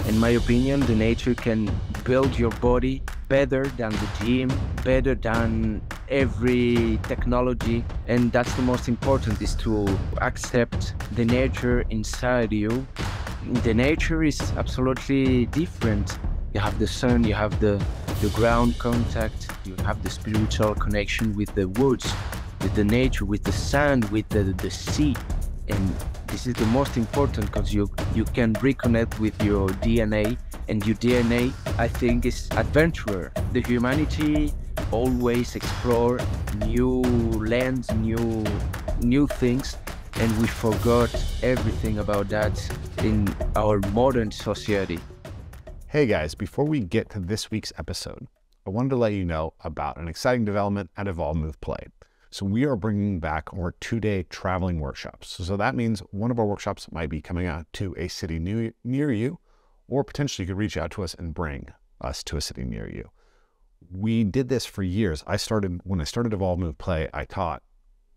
In my opinion, the nature can build your body better than the gym, better than every technology. And that's the most important, is to accept the nature inside you. The nature is absolutely different. You have the sun, you have the ground contact, you have the spiritual connection with the woods, with the nature, with the sand, with the sea. And this is the most important, because you can reconnect with your DNA, and your DNA, I think, is adventurer. The humanity always explore new lands, new things, and we forgot everything about that in our modern society. Hey guys, before we get to this week's episode, I wanted to let you know about an exciting development at Evolve Move Play. So we are bringing back our 2-day traveling workshops. So that means one of our workshops might be coming out to a city near you, or potentially you could reach out to us and bring us to a city near you. We did this for years. When I started Evolve Move Play, I taught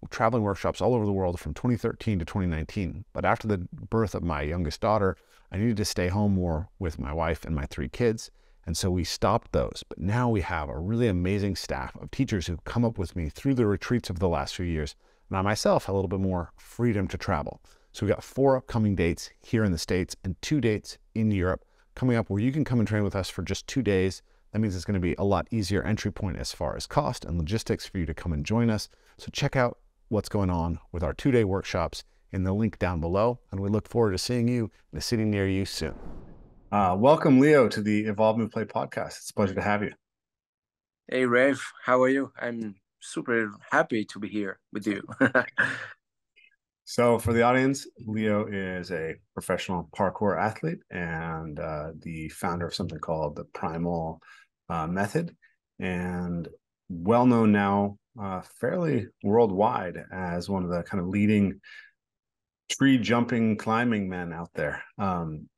traveling workshops all over the world from 2013 to 2019. But after the birth of my youngest daughter, I needed to stay home more with my wife and my 3 kids. And so we stopped those. But now we have a really amazing staff of teachers who've come up with me through the retreats of the last few years. And I myself have a little bit more freedom to travel. So we've got 4 upcoming dates here in the States and 2 dates in Europe coming up where you can come and train with us for just 2 days. That means it's going to be a lot easier entry point as far as cost and logistics for you to come and join us. So check out what's going on with our 2-day workshops in the link down below. And we look forward to seeing you in a city near you soon. Welcome, Leo, to the Evolve Move Play podcast. It's a pleasure to have you. Hey, Rev, how are you? I'm super happy to be here with you. So for the audience, Leo is a professional parkour athlete and the founder of something called the Primal method, and well known now fairly worldwide as one of the kind of leading tree jumping climbing men out there. And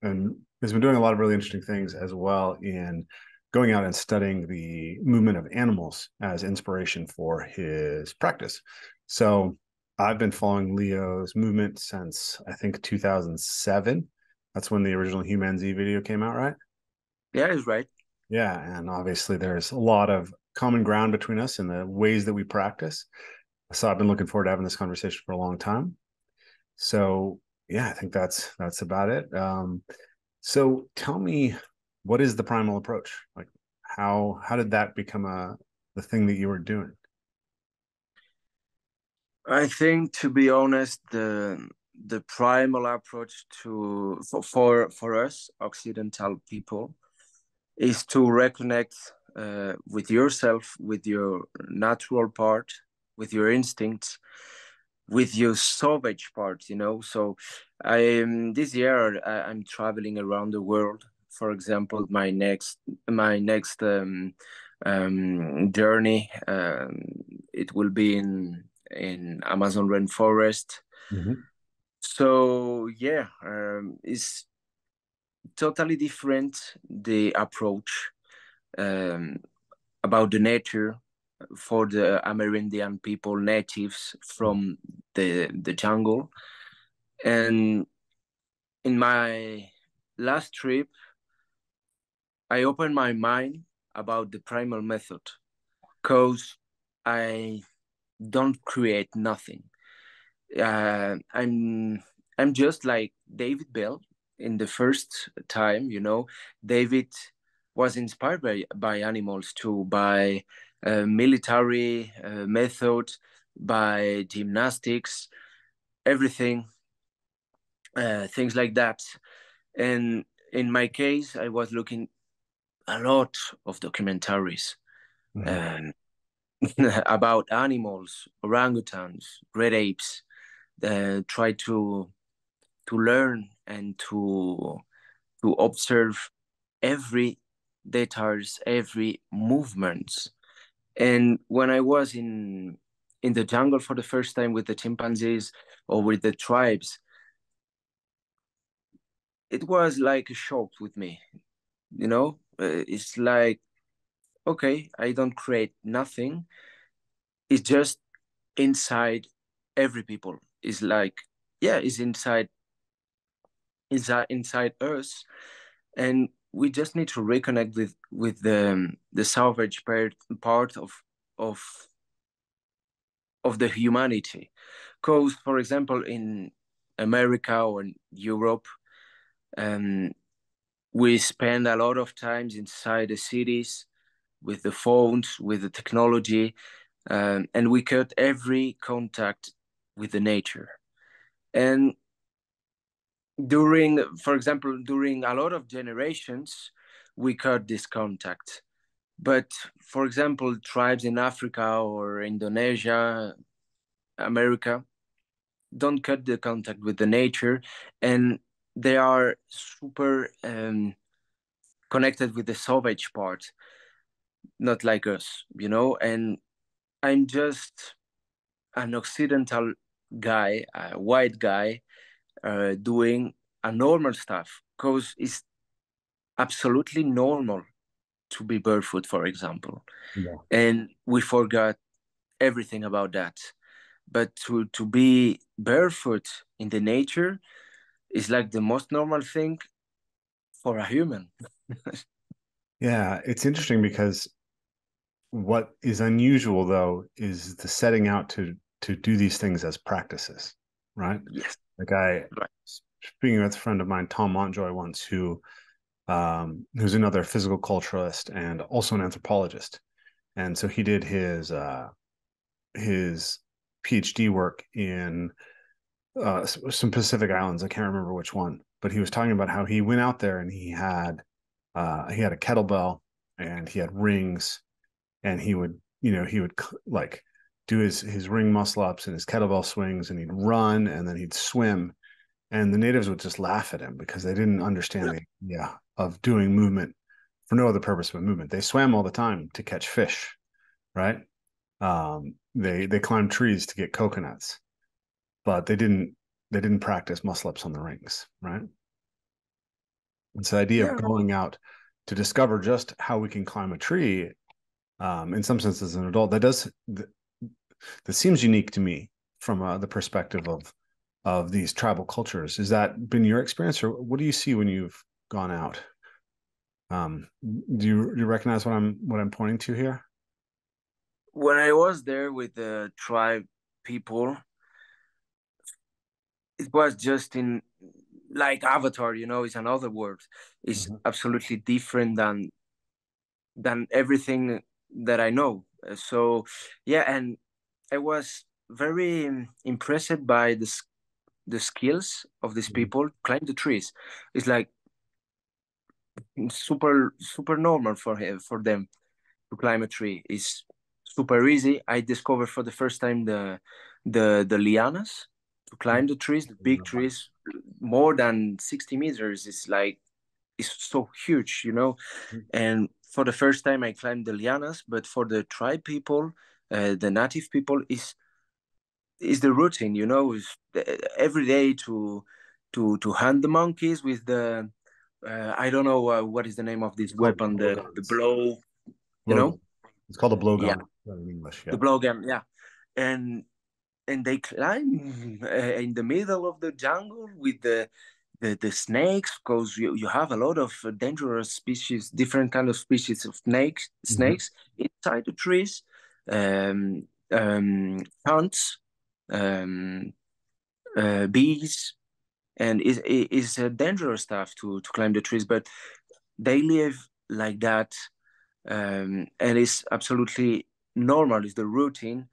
has been doing a lot of really interesting things as well in going out and studying the movement of animals as inspiration for his practice. So I've been following Leo's movement since, I think, 2007. That's when the original Human Z video came out, right? Yeah, it's right. Yeah, and obviously there's a lot of common ground between us in the ways that we practice. So I've been looking forward to having this conversation for a long time. So yeah, I think that's about it. So tell me, what is the primal approach? Like, how did that become the thing that you were doing? I think, to be honest, the primal approach for us Occidental people is to reconnect with yourself, with your natural part, with your instincts, with your savage part, you know. So this year I'm traveling around the world. For example, my next journey, it will be in Amazon rainforest. Mm-hmm. So yeah, it's totally different, the approach um, about the nature for the Amerindian people, natives from the jungle. And in my last trip, I opened my mind about the primal method, because I don't create nothing. I'm just like David Bell in the first time, you know. David was inspired by animals too, by military methods, by gymnastics, everything, things like that. And in my case, I was looking a lot of documentaries about animals, orangutans, great apes, try to learn and to observe every details, every movements. And when I was in the jungle for the first time with the chimpanzees or with the tribes, it was like a shock with me, you know. It's like, okay, I don't create nothing. It's just inside every people. It's like, yeah, it's inside us. and we just need to reconnect with the salvage part of of the humanity. Because, for example, in America or in Europe, um, we spend a lot of times inside the cities with the phones, with the technology, and we cut every contact with the nature. And for example, during a lot of generations, we cut this contact. But for example, tribes in Africa or Indonesia, America, don't cut the contact with the nature, and they are super connected with the savage part, not like us, you know. And I'm just an Occidental guy, a white guy, doing a normal stuff because it's absolutely normal to be barefoot, for example. Yeah. And we forgot everything about that. But to be barefoot in the nature is like the most normal thing for a human. Yeah, it's interesting because what is unusual though is the setting out to do these things as practices, right? Yes, Like I right. speaking with a friend of mine, Tom Montjoy, once who's another physical culturalist and also an anthropologist. And so he did his PhD work in some Pacific islands. I can't remember which one, but he was talking about how he went out there and he had a kettlebell and he had rings, and he would like do his ring muscle ups and his kettlebell swings, and he'd run and then he'd swim, and the natives would just laugh at him because they didn't understand the idea of doing movement for no other purpose but movement. They swam all the time to catch fish, right? They climbed trees to get coconuts, but they didn't practice muscle ups on the rings, right? It's the idea of Yeah, going out to discover just how we can climb a tree. In some sense, as an adult, that seems unique to me from the perspective of these tribal cultures. Has that been your experience, or what do you see when you've gone out? Do you recognize what I'm pointing to here? when I was there with the tribe people, it was just in like Avatar, you know, it's another world. It's Mhm. absolutely different than everything that I know. So yeah, and I was very impressed by the skills of these Mhm. people climb the trees. It's like super normal for them to climb a tree. It's super easy. I discovered for the first time the lianas to climb the trees, the big trees, more than 60 meters. It's so huge, you know. And for the first time, I climbed the lianas. But for the tribe people, the native people, is the routine, you know, is every day to hunt the monkeys with the I don't know what is the name of this It's called weapon, the blowguns. blow, you know. Blowgun. It's called a Yeah, blowgun in English. the Yeah. blow gun. Yeah, and they climb in the middle of the jungle with the snakes, because you have a lot of dangerous species, different kind of species of Mhm. snakes inside the trees. Hunts, um, bees, and is dangerous stuff to climb the trees, but they live like that, and it's absolutely normal. It's the routine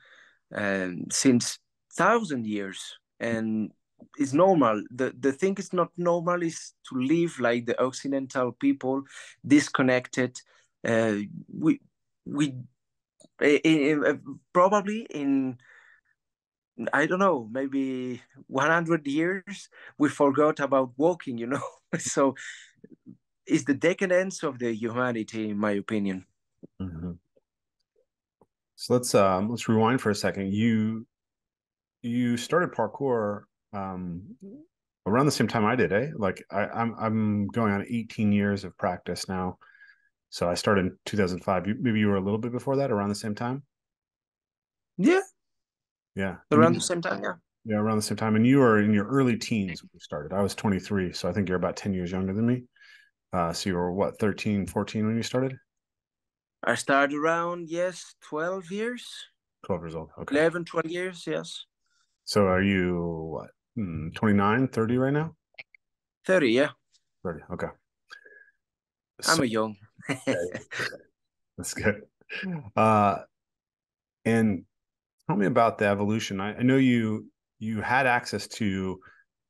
since 1,000 years, and it's normal. The thing is not normal is to live like the Occidental people, disconnected. Uh, we we probably in, I don't know, maybe 100 years we forgot about walking. You know, so it's the decadence of the humanity, in my opinion. Mhm. So let's rewind for a second. You started parkour around the same time I did, eh? Like I'm going on 18 years of practice now. So I started in 2005. Maybe you were a little bit before that, around the same time. Yeah, Yeah, around the same time. Yeah. yeah, around the same time. And you were in your early teens when you started. I was 23, so I think you're about 10 years younger than me. So you were what, 13, 14 when you started? I started around, yes, 12 years, 12 years old. Okay. 11, 12 years, yes. So are you what, 29, 30 right now? 30, yeah. 30. Okay. I'm So a young. yeah, that's good. Uh, and tell me about the evolution. I know you had access to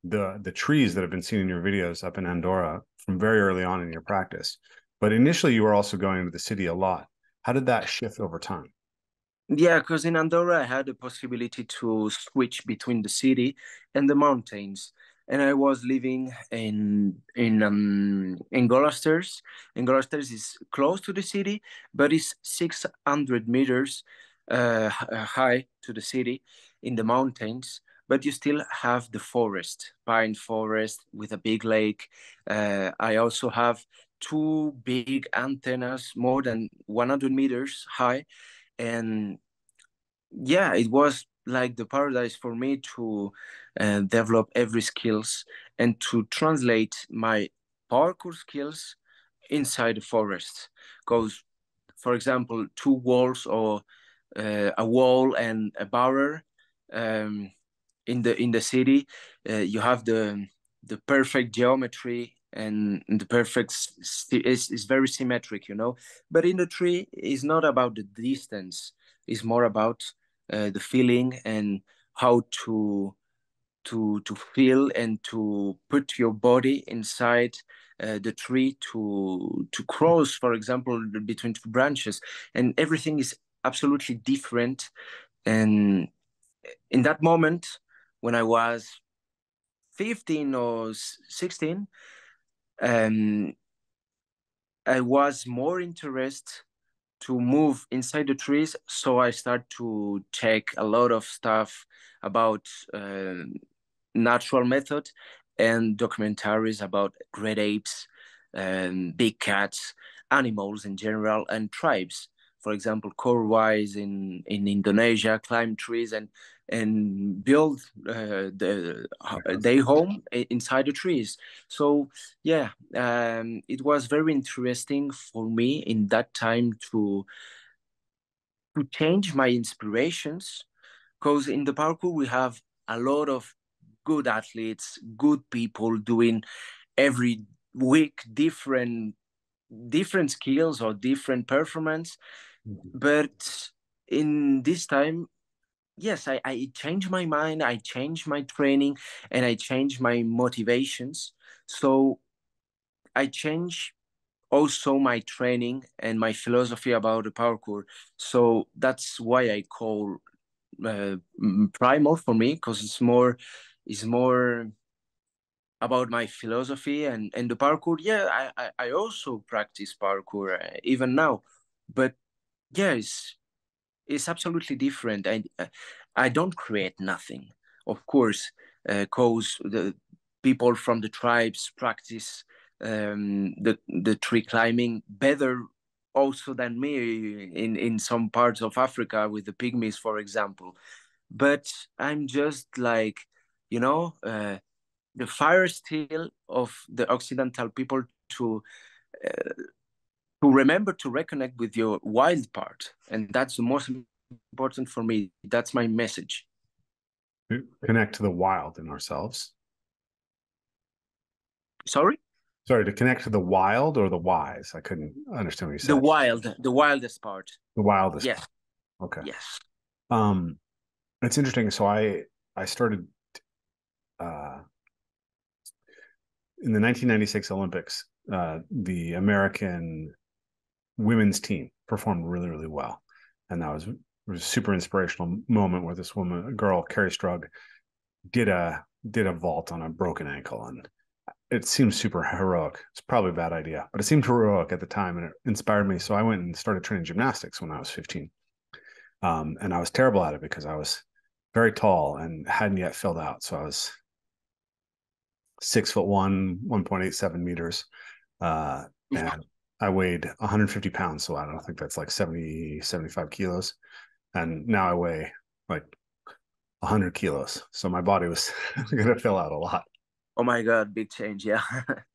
the trees that have been seen in your videos up in Andorra from very early on in your practice. But initially you were also going into the city a lot. How did that shift over time? Yeah, because in Andorra, I had the possibility to switch between the city and the mountains. And I was living in Golasters. And Golasters is close to the city, but it's 600 meters high to the city in the mountains. But you still have the forest, pine forest with a big lake. I also have two big antennas, more than 100 meters high, and yeah, it was like the paradise for me to develop every skills and to translate my parkour skills inside the forest. Because, for example, two walls or a wall and a barrier, um, in the city, you have the perfect geometry and the perfect is very symmetric, you know. But in the tree, it's not about the distance; it's more about the feeling and how to feel and to put your body inside the tree to cross, for example, between two branches, and everything is absolutely different. And in that moment, when I was 15 or 16, um, I was more interested to move inside the trees. So I start to check a lot of stuff about natural method and documentaries about great apes, big cats, animals in general, and tribes. For example, Korwais in Indonesia climb trees and build their home inside the trees. So yeah, it was very interesting for me in that time to change my inspirations, because in the parkour we have a lot of good athletes, good people doing every week different skills or different performance. Mhm. But in this time, yes, I changed my mind, I changed my training, and I changed my motivations. So I changed also my training and my philosophy about the parkour. So that's why I call Primal for me, because it's more about my philosophy and the parkour. Yeah, I also practice parkour even now, but yeah, it's absolutely different. I don't create nothing, of course, because the people from the tribes practice the tree climbing better also than me in some parts of Africa with the pygmies, for example. But I'm just like, you know, the fire still of the Occidental people uh, to remember to reconnect with your wild part, and that's the most important for me. That's my message. Connect to the wild in ourselves. Sorry, Sorry, to connect to the wild or the wise. I couldn't understand what you said. the wildest part. The wildest part. Yes, Okay. yes. Um, it's interesting. So I started uh in the 1996 Olympics. The American women's team performed really, really well, and that was a super inspirational moment where this woman, a girl, Carrie Strug, did a vault on a broken ankle, and it seemed super heroic. It's probably a bad idea, but it seemed heroic at the time, and it inspired me. So I went and started training gymnastics when I was 15, and I was terrible at it because I was very tall and hadn't yet filled out. So I was 6'1", 1.87 meters, and I weighed 150 pounds. So I don't think that's like 70, 75 kilos. And now I weigh like 100 kilos. So my body was going to fill out a lot. Oh my God, big change. Yeah.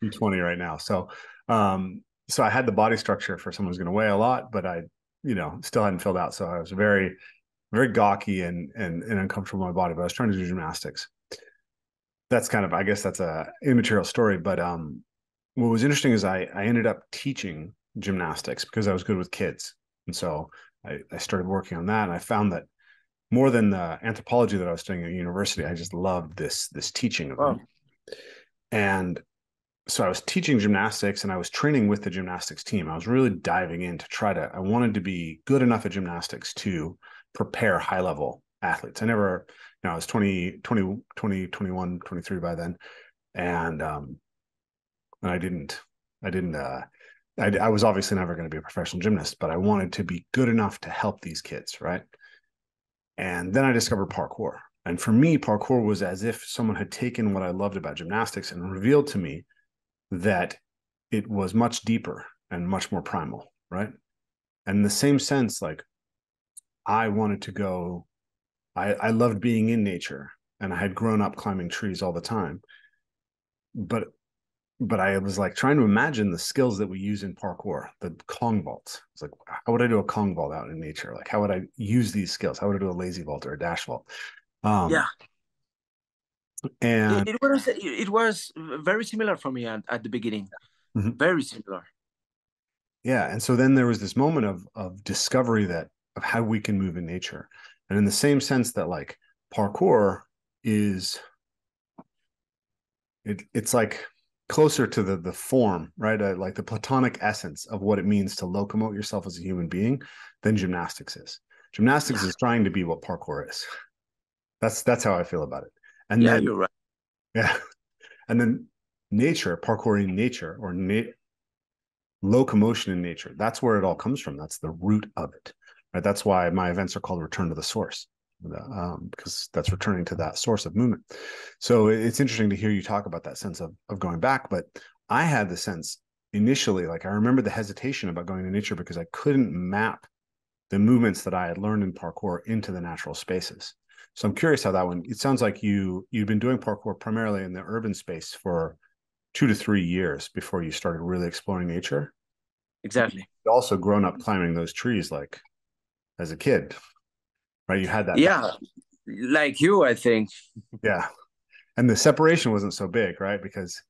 I'm 20 right now. So I had the body structure for someone who's going to weigh a lot, but I, still hadn't filled out. So I was very, very gawky and uncomfortable in my body, but I was trying to do gymnastics. That's kind of, I guess that's a immaterial story. But what was interesting is I ended up teaching gymnastics because I was good with kids. And so I started working on that. And I found that more than the anthropology that I was studying at university, I just loved this teaching of Oh, them. And so I was teaching gymnastics and I was training with the gymnastics team. I was really diving in to I wanted to be good enough at gymnastics to prepare high level athletes. I was 21, 23 by then. And I was obviously never going to be a professional gymnast, but I wanted to be good enough to help these kids. Right. And then I discovered parkour. And for me, parkour was as if someone had taken what I loved about gymnastics and revealed to me that it was much deeper and much more primal, right? And in the same sense, like I wanted to go, I loved being in nature and I had grown up climbing trees all the time. But I was like trying to imagine the skills that we use in parkour, the Kong vaults. It's like, how would I do a Kong vault out in nature? Like, how would I use these skills? How would I do a lazy vault or a dash vault? yeah. Um, and It was very similar for me at the beginning. mhm. Very similar. Yeah, and so then there was this moment of discovery that of how we can move in nature, and in the same sense that like parkour is it's like closer to the form, right? Like the platonic essence of what it means to locomote yourself as a human being than gymnastics is. Gymnastics Yeah. is trying to be what parkour is. That's how I feel about it. And Yeah, then you're right. yeah, and then nature, parkour in nature or locomotion in nature. That's where it all comes from. That's the root of it. Right? That's why my events are called Return to the Source, because that's returning to that source of movement. So it's interesting to hear you talk about that sense of going back. But I had the sense initially, like I remember the hesitation about going to nature because I couldn't map the movements that I had learned in parkour into the natural spaces. So I'm curious how that one. It sounds like you've been doing parkour primarily in the urban space for 2 to 3 years before you started really exploring nature. Exactly. Also grown up climbing those trees like as a kid, right? You had that, Yeah, like you, I think. yeah. And the separation wasn't so big, right? Because,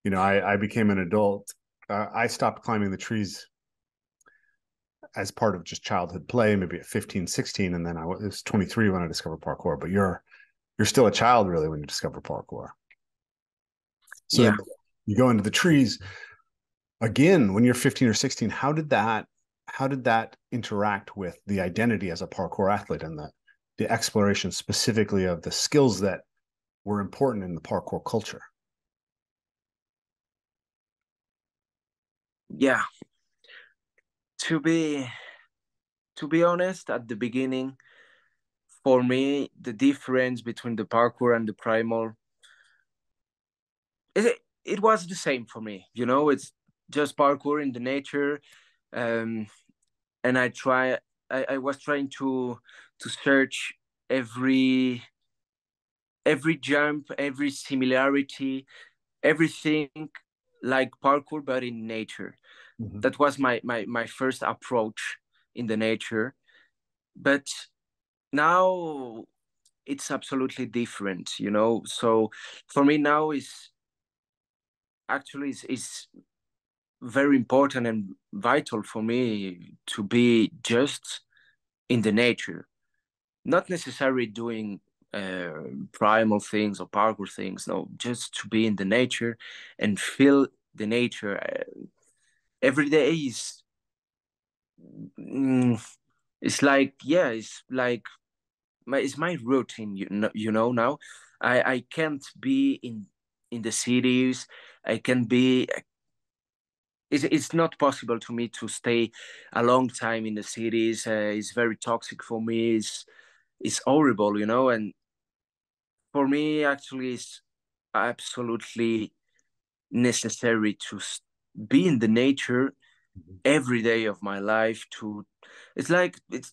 I became an adult. I stopped climbing the trees as part of just childhood play, maybe at 15, 16. And then I was 23 when I discovered parkour, but you're still a child really when you discover parkour. So Yeah. then you go into the trees again when you're 15 or 16. How did that interact with the identity as a parkour athlete and the exploration specifically of the skills that were important in the parkour culture? Yeah. To be to be honest, at the beginning, for me, the difference between the parkour and the primal, it was the same for me. It's just parkour in the nature. Um, and I was trying to search every every jump, every similarity, everything like parkour, but in nature. Mm-hmm. That was my first approach in the nature. But now it's absolutely different. So for me now is very important and vital for me to be just in the nature, not necessarily doing primal things or parkour things. No, just to be in the nature and feel the nature. Every day is mm, it's like, yeah, it's like it's my routine. Now I can't be in the cities. I can be. It's not possible to me to stay a long time in the cities. It's very toxic for me. It's horrible. And for me, actually, it's absolutely necessary to be in the nature every day of my life. It's like it's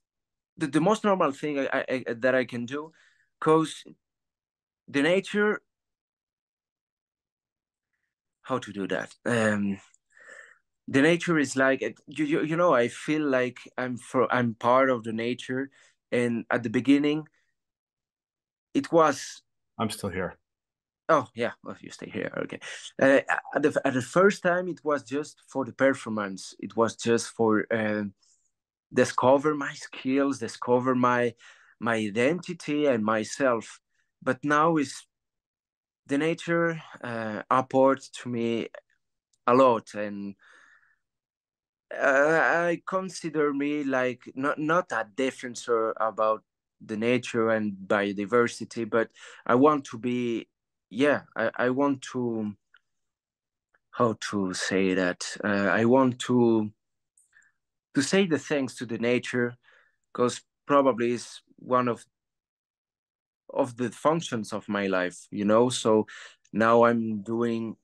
the most normal thing that I can do, because the nature how to do that. The nature is like you know, I feel like I'm part of the nature, and at the beginning it was. I'm still here. Oh yeah, well, you stay here. Okay. At the first time, it was just for the performance. It was just for discover my skills, discover my identity and myself. But now is the nature apports to me a lot, and I consider me like not a defensor about the nature and biodiversity, but I want to be. Yeah, I want to, how to say that, I want to say the thanks to the nature, because probably is one of the functions of my life, you know. So now I'm doing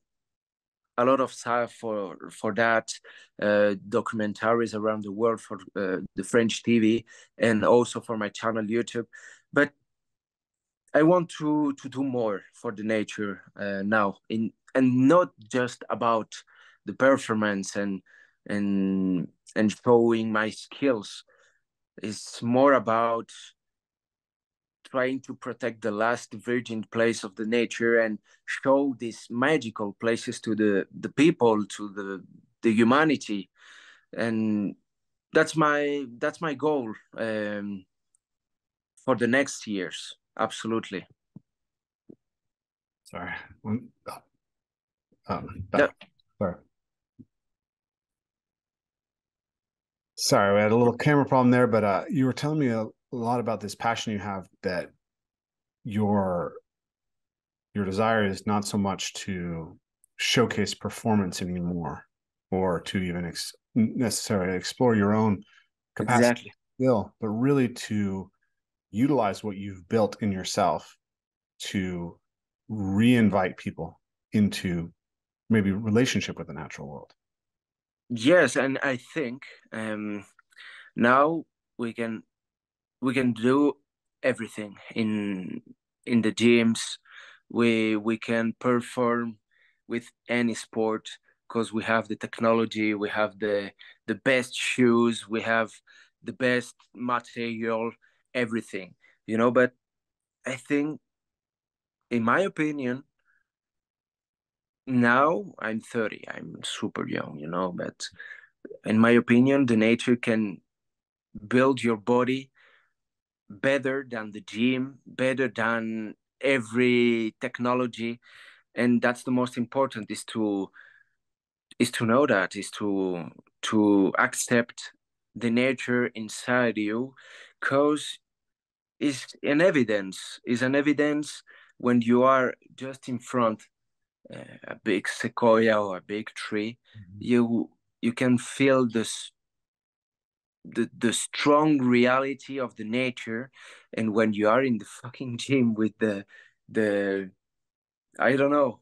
a lot of stuff for that, documentaries around the world for the French TV, and also for my channel YouTube. But I want to do more for the nature now, in and not just about the performance and and showing my skills. It's more about trying to protect the last virgin place of the nature and show these magical places to the people, to the humanity. And that's my goal, for the next years. Absolutely. Sorry. Yeah. Back. Sorry. Sorry, we had a little camera problem there, but you were telling me a lot about this passion you have, that your your desire is not so much to showcase performance anymore, or to even necessarily explore your own capacity Exactly. skill, but really to utilize what you've built in yourself to re-invite people into maybe relationship with the natural world. Yes, and I think now we can we can do everything in the gyms. We can perform with any sport, because we have the technology, we have the best shoes, we have the best material, everything, you know. But I think, in my opinion, now I'm 30, I'm super young, you know. But in my opinion, the nature can build your body better than the gym, better than every technology. And that's the most important, is to know that, is to accept the nature inside you, because is an evidence when you are just in front, a big sequoia or a big tree. You can feel the strong reality of the nature. And when you are in the fucking gym with the I don't know,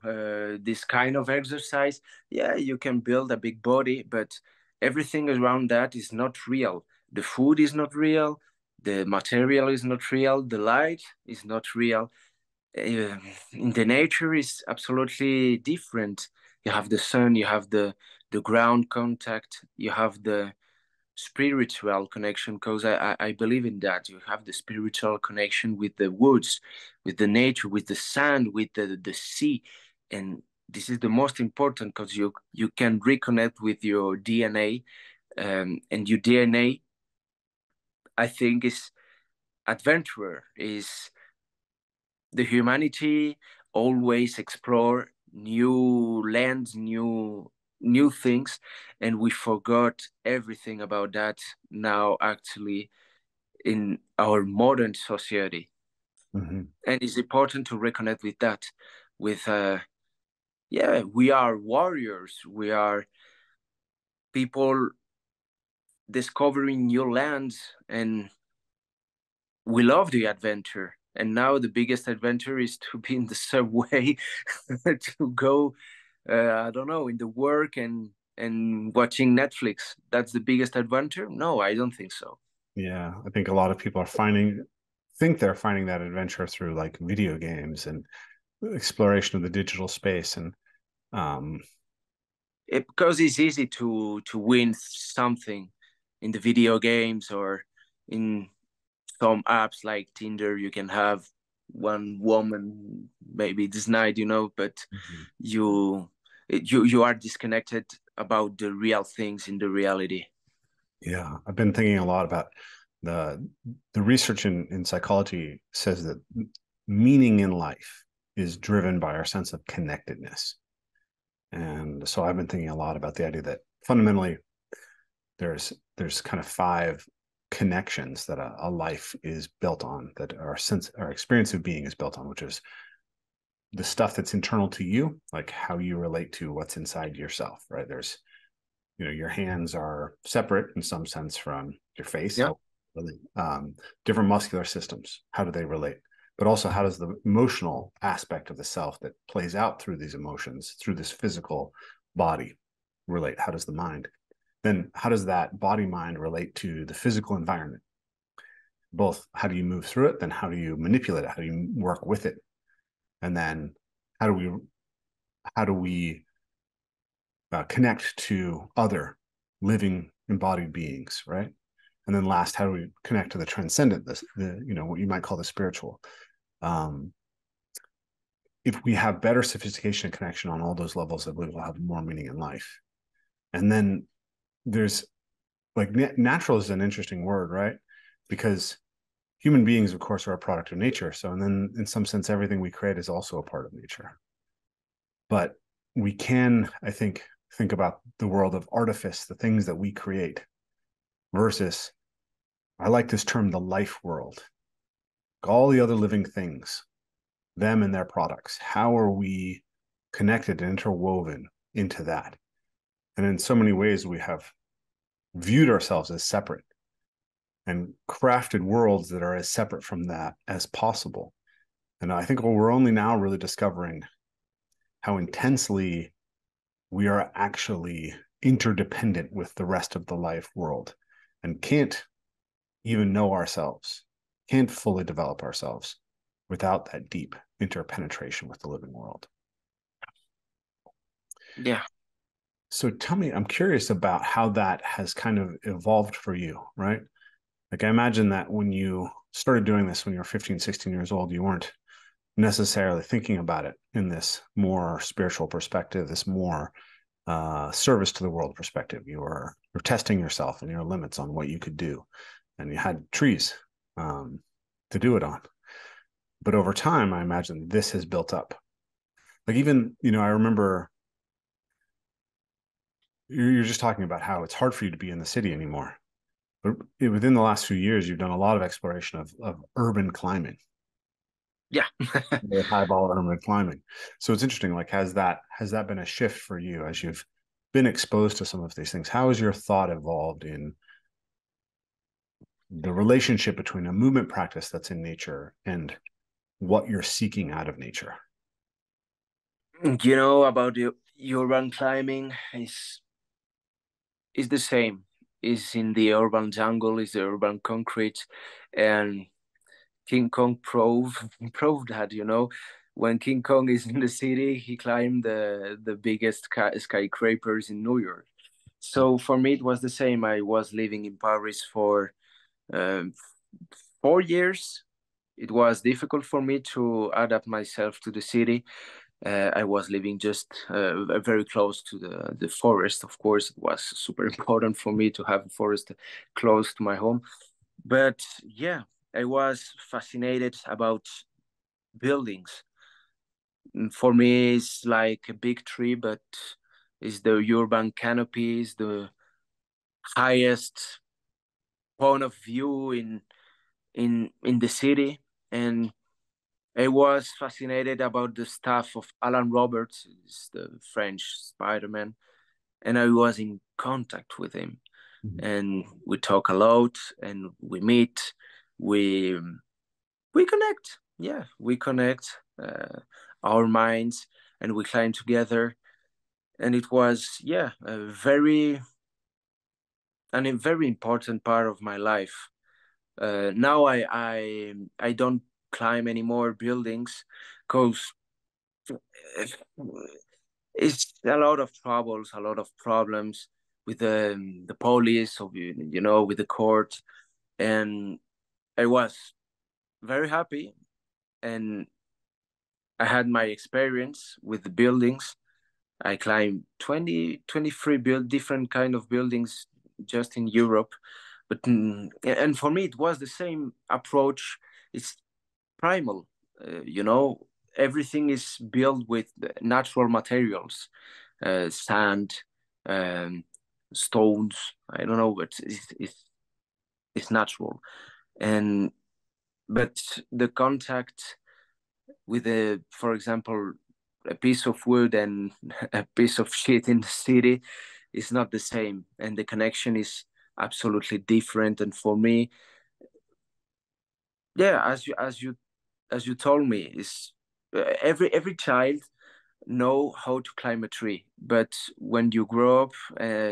this kind of exercise, yeah, you can build a big body, but everything around that is not real. The food is not real, the material is not real, the light is not real. uh, in the nature is absolutely different. You have the sun, you have the ground contact, you have the spiritual connection, because I believe in that. You have the spiritual connection with the woods, with the nature, with the sand, with the sea. And this is the most important, because you can reconnect with your DNA. And your DNA, I think, is adventurer, is the humanity always explore new lands, new things, and we forgot everything about that now, actually, in our modern society. Mm-hmm. And it's important to reconnect with that, with yeah, we are warriors, we are people discovering new lands, and we love the adventure. And now the biggest adventure is to be in the subway, to go, I don't know, in the work and watching Netflix. That's the biggest adventure? No, I don't think so. Yeah, I think a lot of people think they're finding that adventure through like video games and exploration of the digital space. And Um, Because it's easy to win something in the video games or in some apps like Tinder. You can have one woman maybe this night, but Mhm. you you are disconnected about the real things in the reality. Yeah, I've been thinking a lot about the the research in psychology says that meaning in life is driven by our sense of connectedness. And so I've been thinking a lot about the idea that fundamentally there's kind of five connections that a life is built on, that our experience of being is built on, which is the stuff that's internal to you, like how you relate to what's inside yourself, right? There's, your hands are separate in some sense from your face. Yeah. How really different muscular systems, how do they relate? But also, how does the emotional aspect of the self that plays out through these emotions, through this physical body, relate? How does the mind? Then, how does that body mind relate to the physical environment? Both, how do you move through it? Then, how do you manipulate it? How do you work with it? And then, how do we connect to other living embodied beings, right? And then last, how do we connect to the transcendent, what you might call the spiritual? Um, if we have better sophistication and connection on all those levels, I believe we'll have more meaning in life. And then there's like natural is an interesting word, right? Because human beings, of course, are a product of nature. So, and then in some sense, everything we create is also a part of nature. But we can, I think about the world of artifice, the things that we create, versus, I like this term, the life world, all the other living things, them and their products. How are we connected and interwoven into that? And in so many ways, we have viewed ourselves as separate and crafted worlds that are as separate from that as possible. And I think we're only now really discovering how intensely we are actually interdependent with the rest of the life world and can't even know ourselves, can't fully develop ourselves without that deep interpenetration with the living world. Yeah. So tell me, I'm curious about how that has kind of evolved for you, right? Like I imagine that when you started doing this when you were 15, 16 years old, you weren't necessarily thinking about it in this more spiritual perspective, this more service to the world perspective. You're testing yourself and your limits on what you could do, and you had trees um, to do it on. But over time, I imagine this has built up. Like even I remember you're just talking about how it's hard for you to be in the city anymore. But within the last few years, you've done a lot of exploration of urban climbing, Yeah. high vol urban climbing. So it's interesting. Like, has that been a shift for you as you've been exposed to some of these things? How has your thought evolved in the relationship between a movement practice that's in nature and what you're seeking out of nature? About the urban climbing is the same. Is in the urban jungle, is the urban concrete, and King Kong proved that. When King Kong is in the city, he climbed the biggest skyscrapers in New York. So for me, it was the same. I was living in Paris for um, 4 years. It was difficult for me to adapt myself to the city. I was living just very close to the forest. Of course, it was super important for me to have a forest close to my home. But yeah, I was fascinated about buildings. For me, it's like a big tree, but it's the urban canopy, is the highest point of view in the city. And I was fascinated about the stuff of Alan Roberts, is the French Spider-Man, and I was in contact with him. And we talk a lot, and we meet, we we connect. Yeah, we connect our minds, and we climb together. And it was, yeah, a very important part of my life. Now I don't climb any more buildings because it's a lot of troubles, a lot of problems with the police, or with the court, and I was very happy, and I had my experience with the buildings. I climbed 20, 23 different kind of buildings just in Europe. But and for me, it was the same approach. It's primal, everything is built with natural materials, sand, um, stones. I don't know, but it's natural. And but the contact with for example, a piece of wood and a piece of shit in the city is not the same, and the connection is absolutely different. And for me, yeah, as you told me, is every child know how to climb a tree, but when you grow up,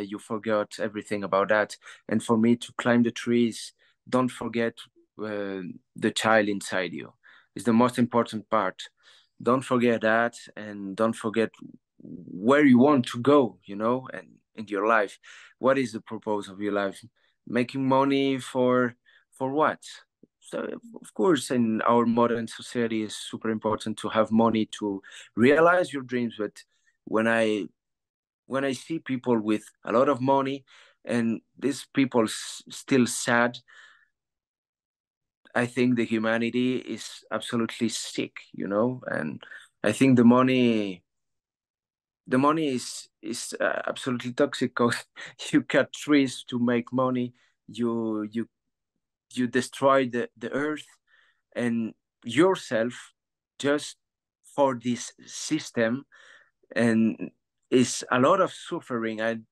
you forgot everything about that. And for me, to climb the trees, don't forget the child inside you is the most important part. Don't forget that, and don't forget where you want to go, and in your life. What is the purpose of your life? Making money for what? So of course, in our modern society, it's super important to have money to realize your dreams. But when I when I see people with a lot of money, and these people still sad, I think the humanity is absolutely sick, And I think the money is absolutely toxic, because you cut trees to make money. You destroy the earth and yourself, just for this system, and it's a lot of suffering.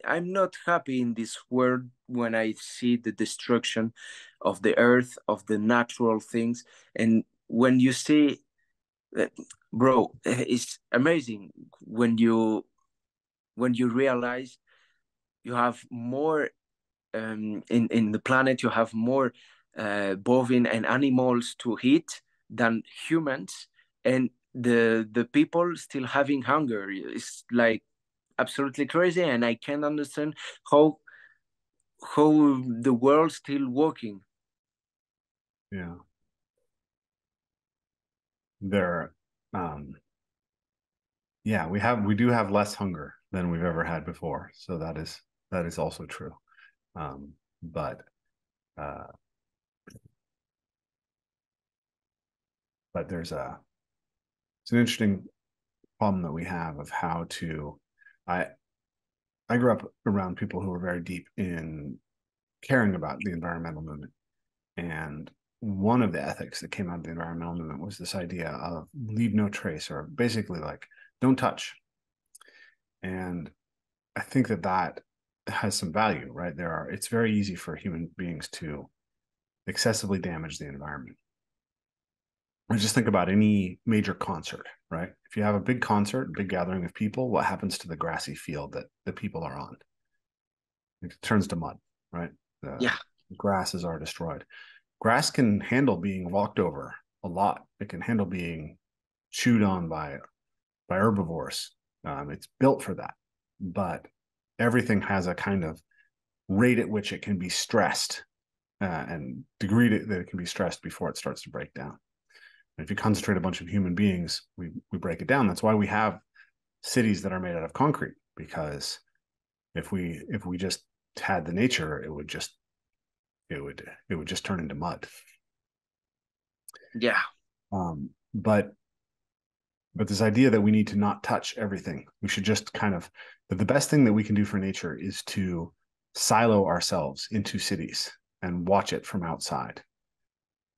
I'm not happy in this world when I see the destruction of the earth, of the natural things. And when you see, bro, it's amazing when you realize you have more, in the planet, you have more bovine and animals to eat than humans, and the people still having hunger. It's like absolutely crazy, and I can't understand how the world's still working. Yeah. There, um, yeah, we do have less hunger than we've ever had before. So that is also true. But uh, but it's an interesting problem that we have of how to. I I grew up around people who were very deep in caring about the environmental movement, and one of the ethics that came out of the environmental movement was this idea of leave no trace, or basically like don't touch. And I think that has some value, right? It's very easy for human beings to excessively damage the environment. I just think about any major concert, right? If you have a big concert, big gathering of people, what happens to the grassy field that the people are on? It turns to mud, right? The Yeah, grasses are destroyed. Grass can handle being walked over a lot. It can handle being chewed on by herbivores. It's built for that. But everything has a kind of rate at which it can be stressed, and degree that it can be stressed before it starts to break down. And if you concentrate a bunch of human beings, we break it down. That's why we have cities that are made out of concrete, because if we just had the nature, it would just turn into mud. yeah, But this idea that we need to not touch everything, we should just kind of, but the best thing that we can do for nature is to silo ourselves into cities and watch it from outside.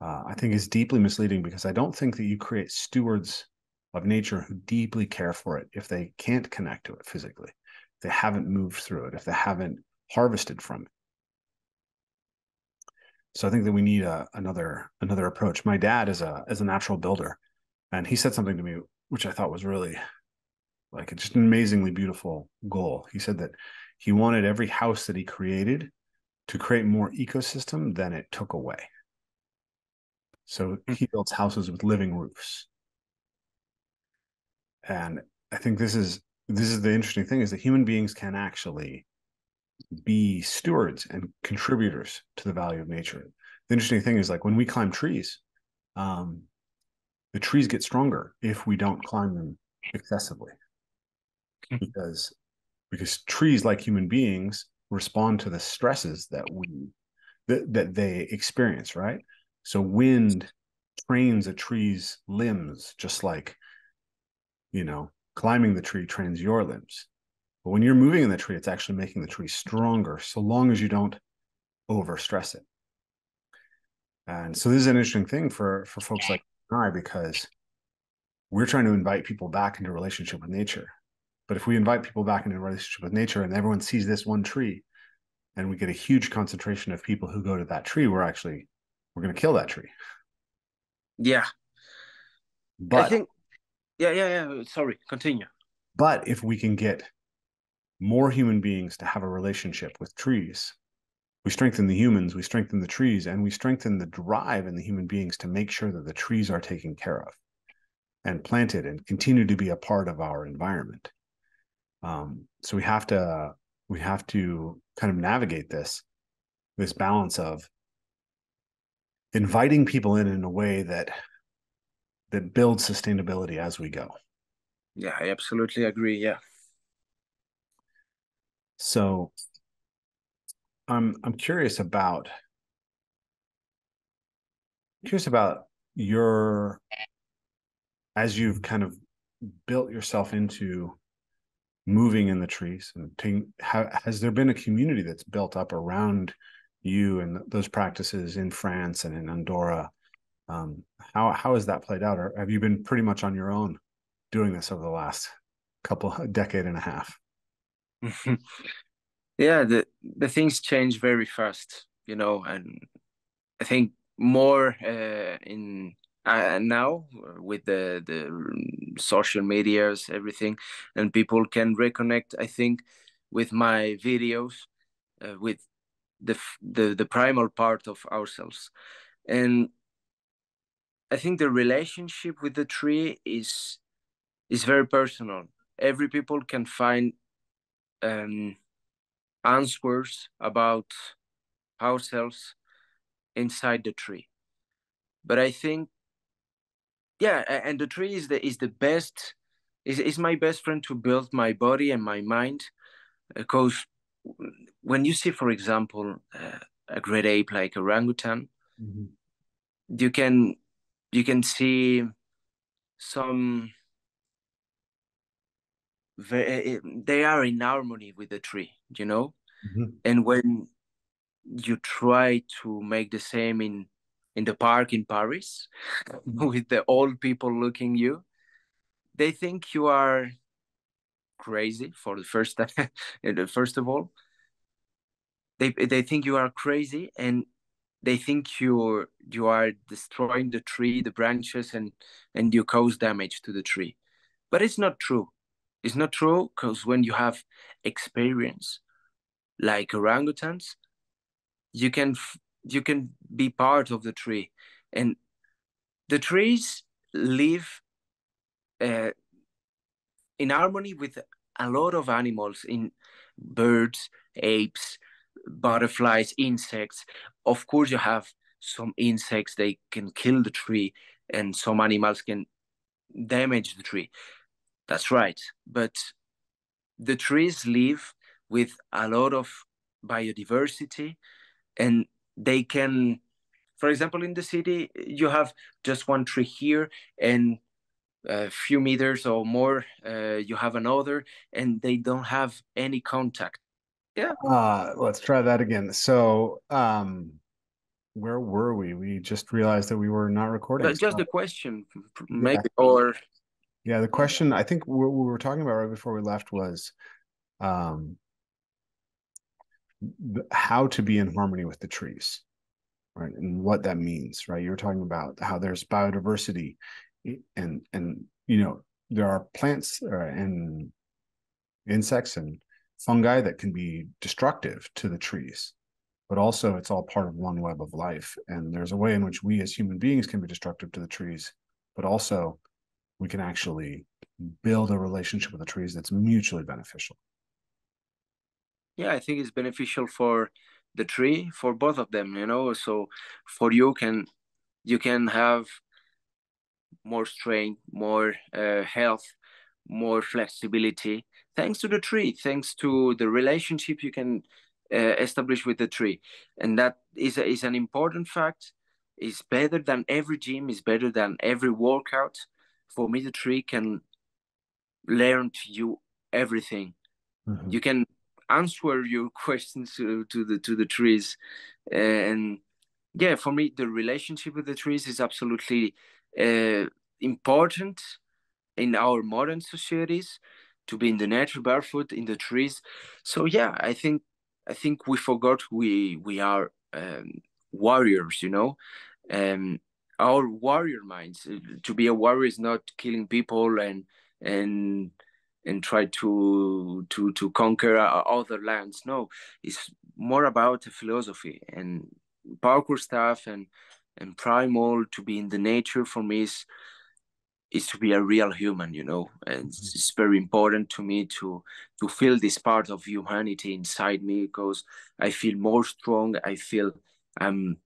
I think is deeply misleading, because I don't think that you create stewards of nature who deeply care for it if they can't connect to it physically, if they haven't moved through it, if they haven't harvested from it. So I think that we need another approach. My dad is a natural builder, and he said something to me which I thought was really like just an amazingly beautiful goal. He said that he wanted every house that he created to create more ecosystem than it took away. So he builds houses with living roofs. And I think this is this is the interesting thing, is that human beings can actually be stewards and contributors to the value of nature. The interesting thing is, like, when we climb trees, um, the trees get stronger if we don't climb them excessively, because trees, like human beings, respond to the stresses that they experience, right? So wind trains a tree's limbs, just like, climbing the tree trains your limbs. But when you're moving in the tree, it's actually making the tree stronger, so long as you don't overstress it. And so this is an interesting thing for folks like I, because we're trying to invite people back into a relationship with nature. But if we invite people back into a relationship with nature and everyone sees this one tree, and we get a huge concentration of people who go to that tree, we're going to kill that tree. Yeah, I But think. Yeah. Sorry, continue. but if we can get more human beings to have a relationship with trees, we strengthen the humans, we strengthen the trees, and we strengthen the drive in the human beings to make sure that the trees are taken care of and planted and continue to be a part of our environment. So we have to kind of navigate this balance of inviting people in a way that builds sustainability as we go. Yeah, I absolutely agree. Yeah. So I'm curious about your, as you've kind of built yourself into moving in the trees, and has there been a community that's built up around you and those practices in France and in Andorra? How has that played out, or have you been pretty much on your own doing this over the last decade and a half? Yeah, the things change very fast, and I think more in now with the social medias, everything, and people can reconnect. I think with my videos, with the primal part of ourselves, and I think the relationship with the tree is very personal. Every people can find um, answers about ourselves inside the tree. But I think, yeah, and the tree is the best, is my best friend to build my body and my mind. Because when you see, for example, a great ape like orangutan, Mm-hmm. you can see some they are in harmony with the tree, Mm-hmm. and when you try to make the same in the park in Paris with the old people looking you, they think you are crazy for the first time. First of all, they think you are crazy, and they think you are destroying the tree, the branches, and you cause damage to the tree. But it's not true. It's not true, because when you have experience like orangutans, you can be part of the tree, and the trees live uh, in harmony with a lot of animals, in birds, apes, butterflies, insects. Of course, you have some insects, they can kill the tree, and some animals can damage the tree. That's right. But the trees live with a lot of biodiversity, and they can, for example, in the city, you have just one tree here, and a few meters or more, you have another, and they don't have any contact. Yeah, Let's try that again. So, where were we? We just realized that we were not recording. just So, the question, yeah, maybe, or yeah. The question, I think what we were talking about right before we left was, um, how to be in harmony with the trees, right? And what that means, right? You were talking about how there's biodiversity, and there are plants and insects and fungi that can be destructive to the trees, but also it's all part of one web of life. And there's a way in which we as human beings can be destructive to the trees, but also we can actually build a relationship with the trees that's mutually beneficial. Yeah, I think it's beneficial for the tree, for both of them, you know. So for you can have more strength, more health, more flexibility, thanks to the tree, thanks to the relationship you can establish with the tree, and that is an important fact. Is better than every gym. Is better than every workout. For me, the tree can learn to you everything. Mm-hmm. You can answer your questions to the trees, and yeah, for me, the relationship with the trees is absolutely uh, important in our modern societies, to be in the nature barefoot in the trees. So yeah, I think we forgot we are warriors, you know. um our warrior minds, to be a warrior is not killing people and and try to conquer other lands. No, it's more about a philosophy and parkour stuff and primal. To be in the nature for me is to be a real human, you know. And it's very important to me to feel this part of humanity inside me, because I feel more strong. I feel i'm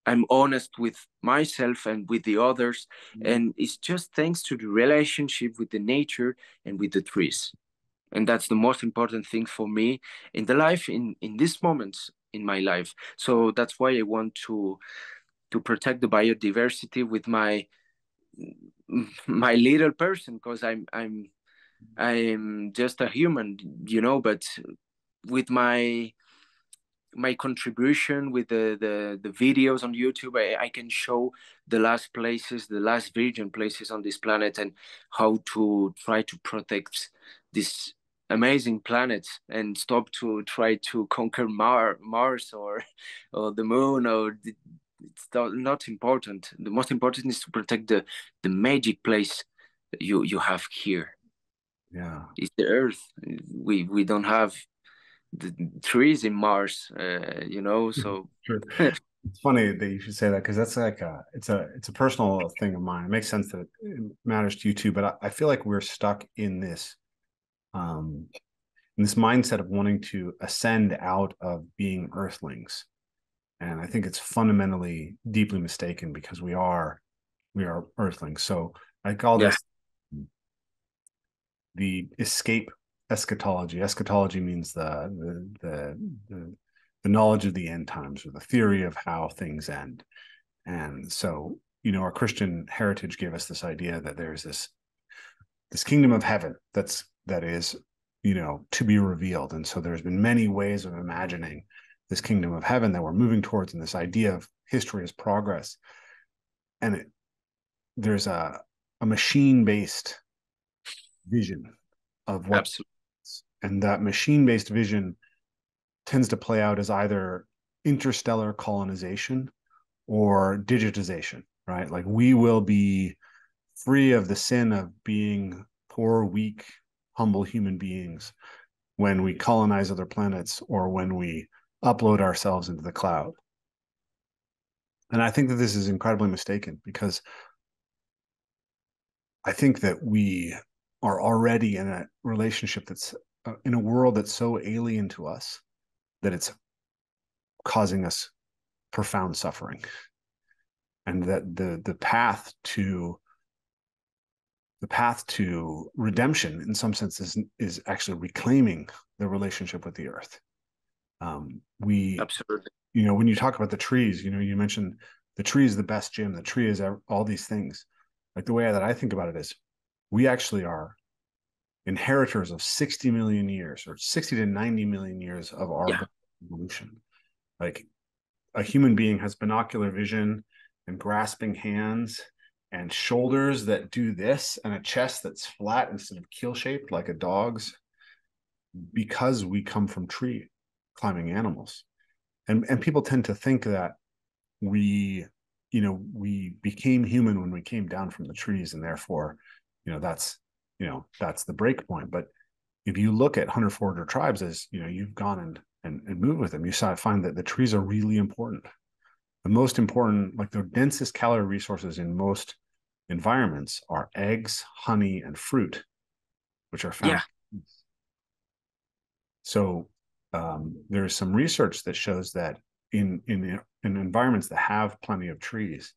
I'm honest with myself and with the others, and it's just thanks to the relationship with the nature and with the trees. And that's the most important thing for me in the life, in this moment in my life. So that's why I want to protect the biodiversity with my little person, because I'm just a human, you know. But with my contribution with the videos on YouTube, I can show the last places, the last virgin places on this planet, and how to try to protect this amazing planet and stop to try to conquer Mars or the moon. It's not important. The most important is to protect the magic place that you have here. Yeah. It's the Earth. We don't have the trees in Mars, you know. So Sure. It's funny that you should say that because that's like it's a personal thing of mine. It makes sense that it matters to you too, but I feel like we're stuck um in this mindset of wanting to ascend out of being earthlings. And I think it's fundamentally deeply mistaken because we are earthlings. So I call yeah, this the escape eschatology. Eschatology means the knowledge of the end times or the theory of how things end. And so, our Christian heritage gave us this idea that there's this kingdom of heaven that is, to be revealed. And so there's been many ways of imagining this kingdom of heaven that we're moving towards, and this idea of history as progress. And there's a machine-based vision of what, absolutely, and that machine-based vision tends to play out as either interstellar colonization or digitization, right? Like we will be free of the sin of being poor, weak, humble human beings when we colonize other planets or when we upload ourselves into the cloud. And I think that this is incredibly mistaken because I think that we are already in a relationship that's in a world that's so alien to us that it's causing us profound suffering, and that the path to redemption in some sense is actually reclaiming the relationship with the earth. We absolutely. When you talk about the trees, you mentioned the tree is the best gym, the tree is all these things. Like the way that I think about it is we actually are inheritors of 60 million years or 60 to 90 million years of our Yeah, evolution. Like a human being has binocular vision and grasping hands and shoulders that do this and a chest that's flat instead of keel shaped like a dog's, because we come from tree climbing animals. And people tend to think that we we became human when we came down from the trees, and therefore that's that's the break point. But if you look at hunter forager tribes, as you've gone and moved with them, find that the trees are really important. The most important, like the densest calorie resources in most environments are eggs, honey, and fruit, which are Yeah. found. So there's some research that shows that in environments that have plenty of trees,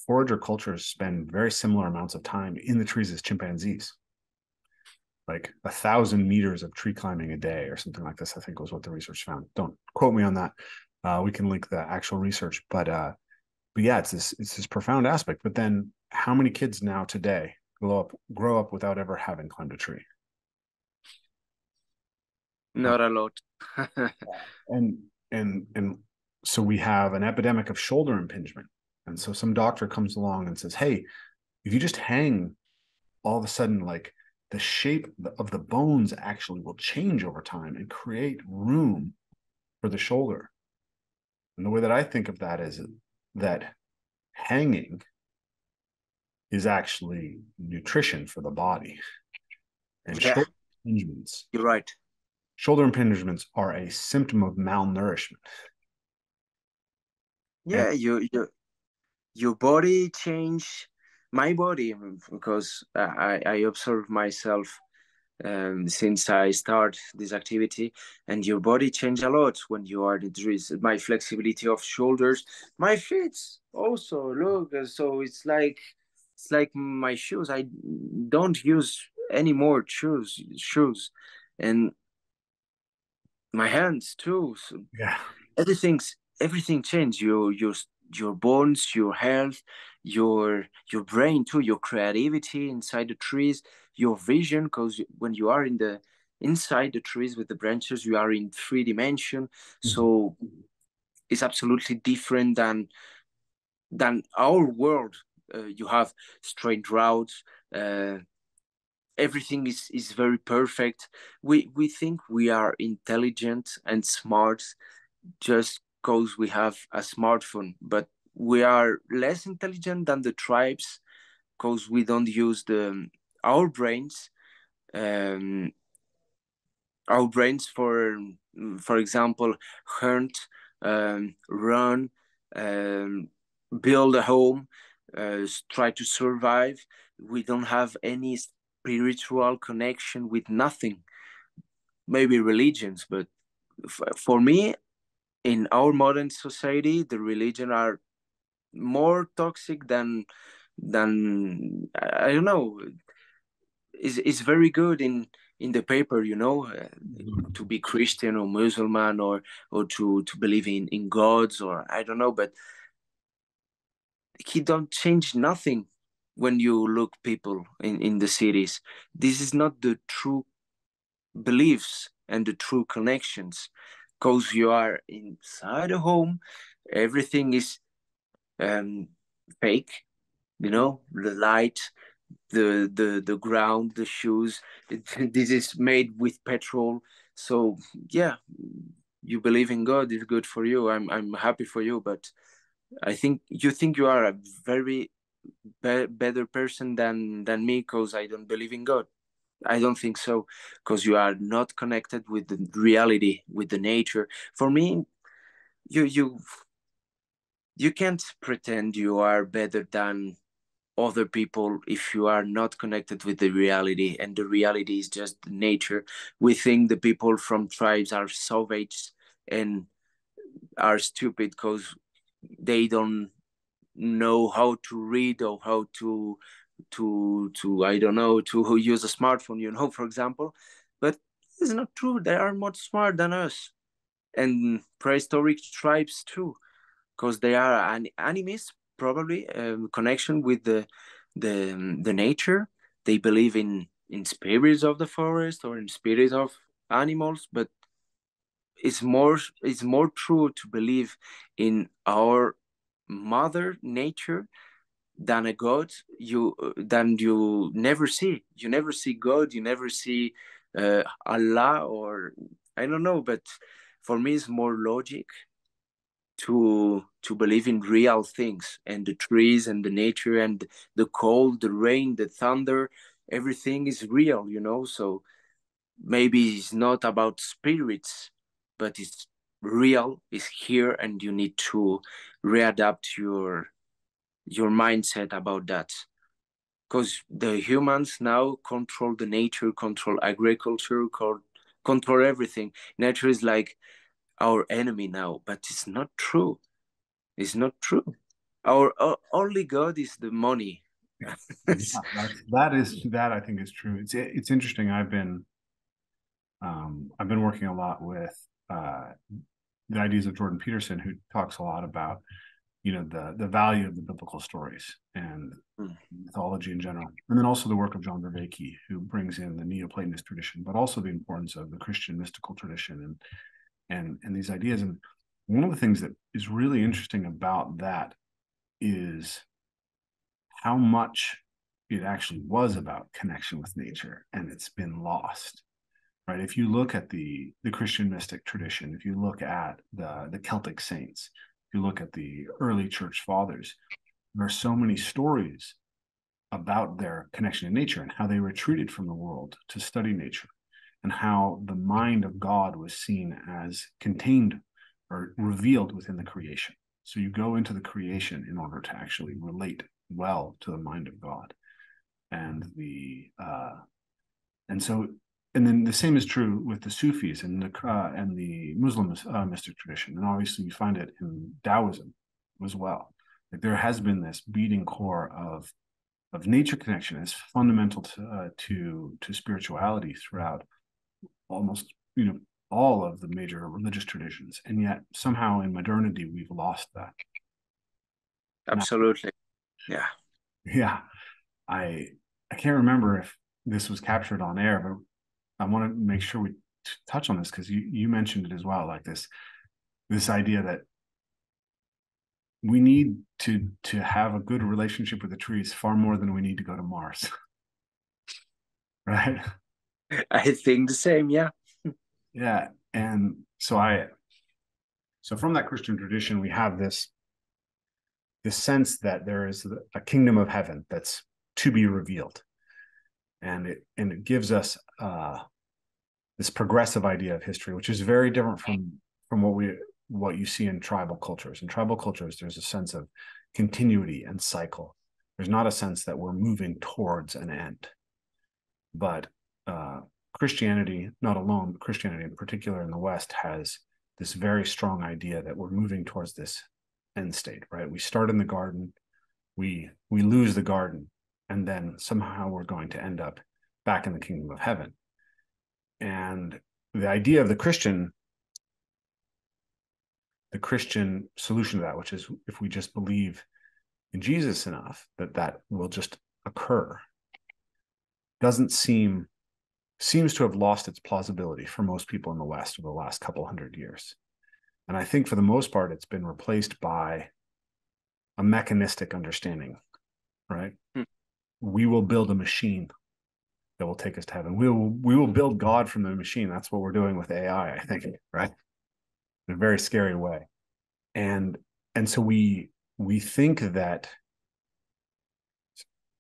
forager cultures spend very similar amounts of time in the trees as chimpanzees, like 1,000 meters of tree climbing a day or something like this, I think was what the research found. Don't quote me on that. We can link the actual research, but yeah, it's this profound aspect. But then how many kids now today grow up without ever having climbed a tree? Not a lot. And and so we have an epidemic of shoulder impingement. And so some doctor comes along and says, hey, if you just hang, all of a sudden, like the shape of the bones actually will change over time and create room for the shoulder. And the way that I think of that is that hanging is actually nutrition for the body. And Yeah, impingements, you're right. shoulder impingements are a symptom of malnourishment. And Yeah, your body change. My body, because I observe myself since I start this activity, and your body change a lot when you are in the trees. My flexibility of shoulders, my feet also look. So it's like my shoes. I don't use any more shoes, and my hands too. So yeah, everything changed. Your bones, your health, your brain too, your creativity inside the trees, your vision. Because when you are in the inside the trees with the branches, you are in 3 dimension. So it's absolutely different than our world. You have straight routes. Everything is very perfect. We think we are intelligent and smart just because we have a smartphone, but we are less intelligent than the tribes because we don't use the um, our brains for example, hunt, run, um, build a home, try to survive. We don't have any spiritual connection with nothing. Maybe religions, but for me, in our modern society, the religion are more toxic than I don't know. Is very good in the paper, to be Christian or Muslim or to believe in gods or I don't know, but he don't change nothing when you look people in the cities. This is not the true beliefs and the true connections because you are inside a home, everything is um, fake. The light, the ground, the shoes. This is made with petrol. So yeah, you believe in God. It's good for you. I'm happy for you. But I think you are a very better person than me because I don't believe in God. I don't think so because you are not connected with the reality, with the nature. For me, you you you can't pretend you are better than other people if you are not connected with the reality, and the reality is just nature. We think the people from tribes are savage and are stupid because they don't know how to read or how to I don't know, to use a smartphone, for example. But it's not true. They are much smarter than us, and prehistoric tribes too, because they are animist, probably connection with the nature. They believe in spirits of the forest or in spirits of animals, but it's more true to believe in our mother nature than a god you never see. You never see God, you never see Allah, or I don't know, but for me it's more logic to believe in real things, and the trees and the nature and the cold, the rain, the thunder, everything is real, so maybe it's not about spirits, but it's real, it's here, and you need to readapt your mindset about that. Because the humans now control the nature, control agriculture, control everything. Nature is like our enemy now, but it's not true. It's not true. Our only God is the money. Yeah, that I think is true. It's interesting. I've been working a lot with the ideas of Jordan Peterson, who talks a lot about the value of the biblical stories and Mm. mythology in general, and then also the work of John Vervaeke, who brings in the Neoplatonist tradition, but also the importance of the Christian mystical tradition and these ideas. And one of the things that is really interesting about that is how much it actually was about connection with nature, and it's been lost. Right? If you look at the Christian mystic tradition, if you look at the Celtic saints, if you look at the early church fathers, there are so many stories about their connection to nature and how they retreated from the world to study nature, and how the mind of God was seen as contained or revealed within the creation. So you go into the creation in order to actually relate well to the mind of God. And and then the same is true with the Sufis and the Muslim mystic tradition, and obviously you find it in Taoism as well. Like there has been this beating core of nature connection as fundamental to spirituality throughout almost all of the major religious traditions, and yet somehow in modernity we've lost that. Now, Absolutely. Yeah. yeah, I I can't remember if this was captured on air, but I want to make sure we touch on this because you mentioned it as well, like this idea that we need to have a good relationship with the trees far more than we need to go to Mars, right? I think the same. Yeah. Yeah, and so from that Christian tradition, we have this sense that there is a kingdom of heaven that's to be revealed, and it gives us this progressive idea of history, which is very different from what you see in tribal cultures. In tribal cultures, there's a sense of continuity and cycle. There's not a sense that we're moving towards an end. But Christianity, not alone, but Christianity in particular in the West, has this very strong idea that we're moving towards this end state, right? We start in the garden, we lose the garden, and then somehow we're going to end up back in the kingdom of heaven. And the idea of the Christian solution to that, which is if we just believe in Jesus enough, that will just occur, seems to have lost its plausibility for most people in the West over the last couple hundred years. And I think for the most part, it's been replaced by a mechanistic understanding, right? Hmm. We will build a machine that will take us to heaven. We will build God from the machine. That's what we're doing with AI, I think, right? In a very scary way. And so we think that,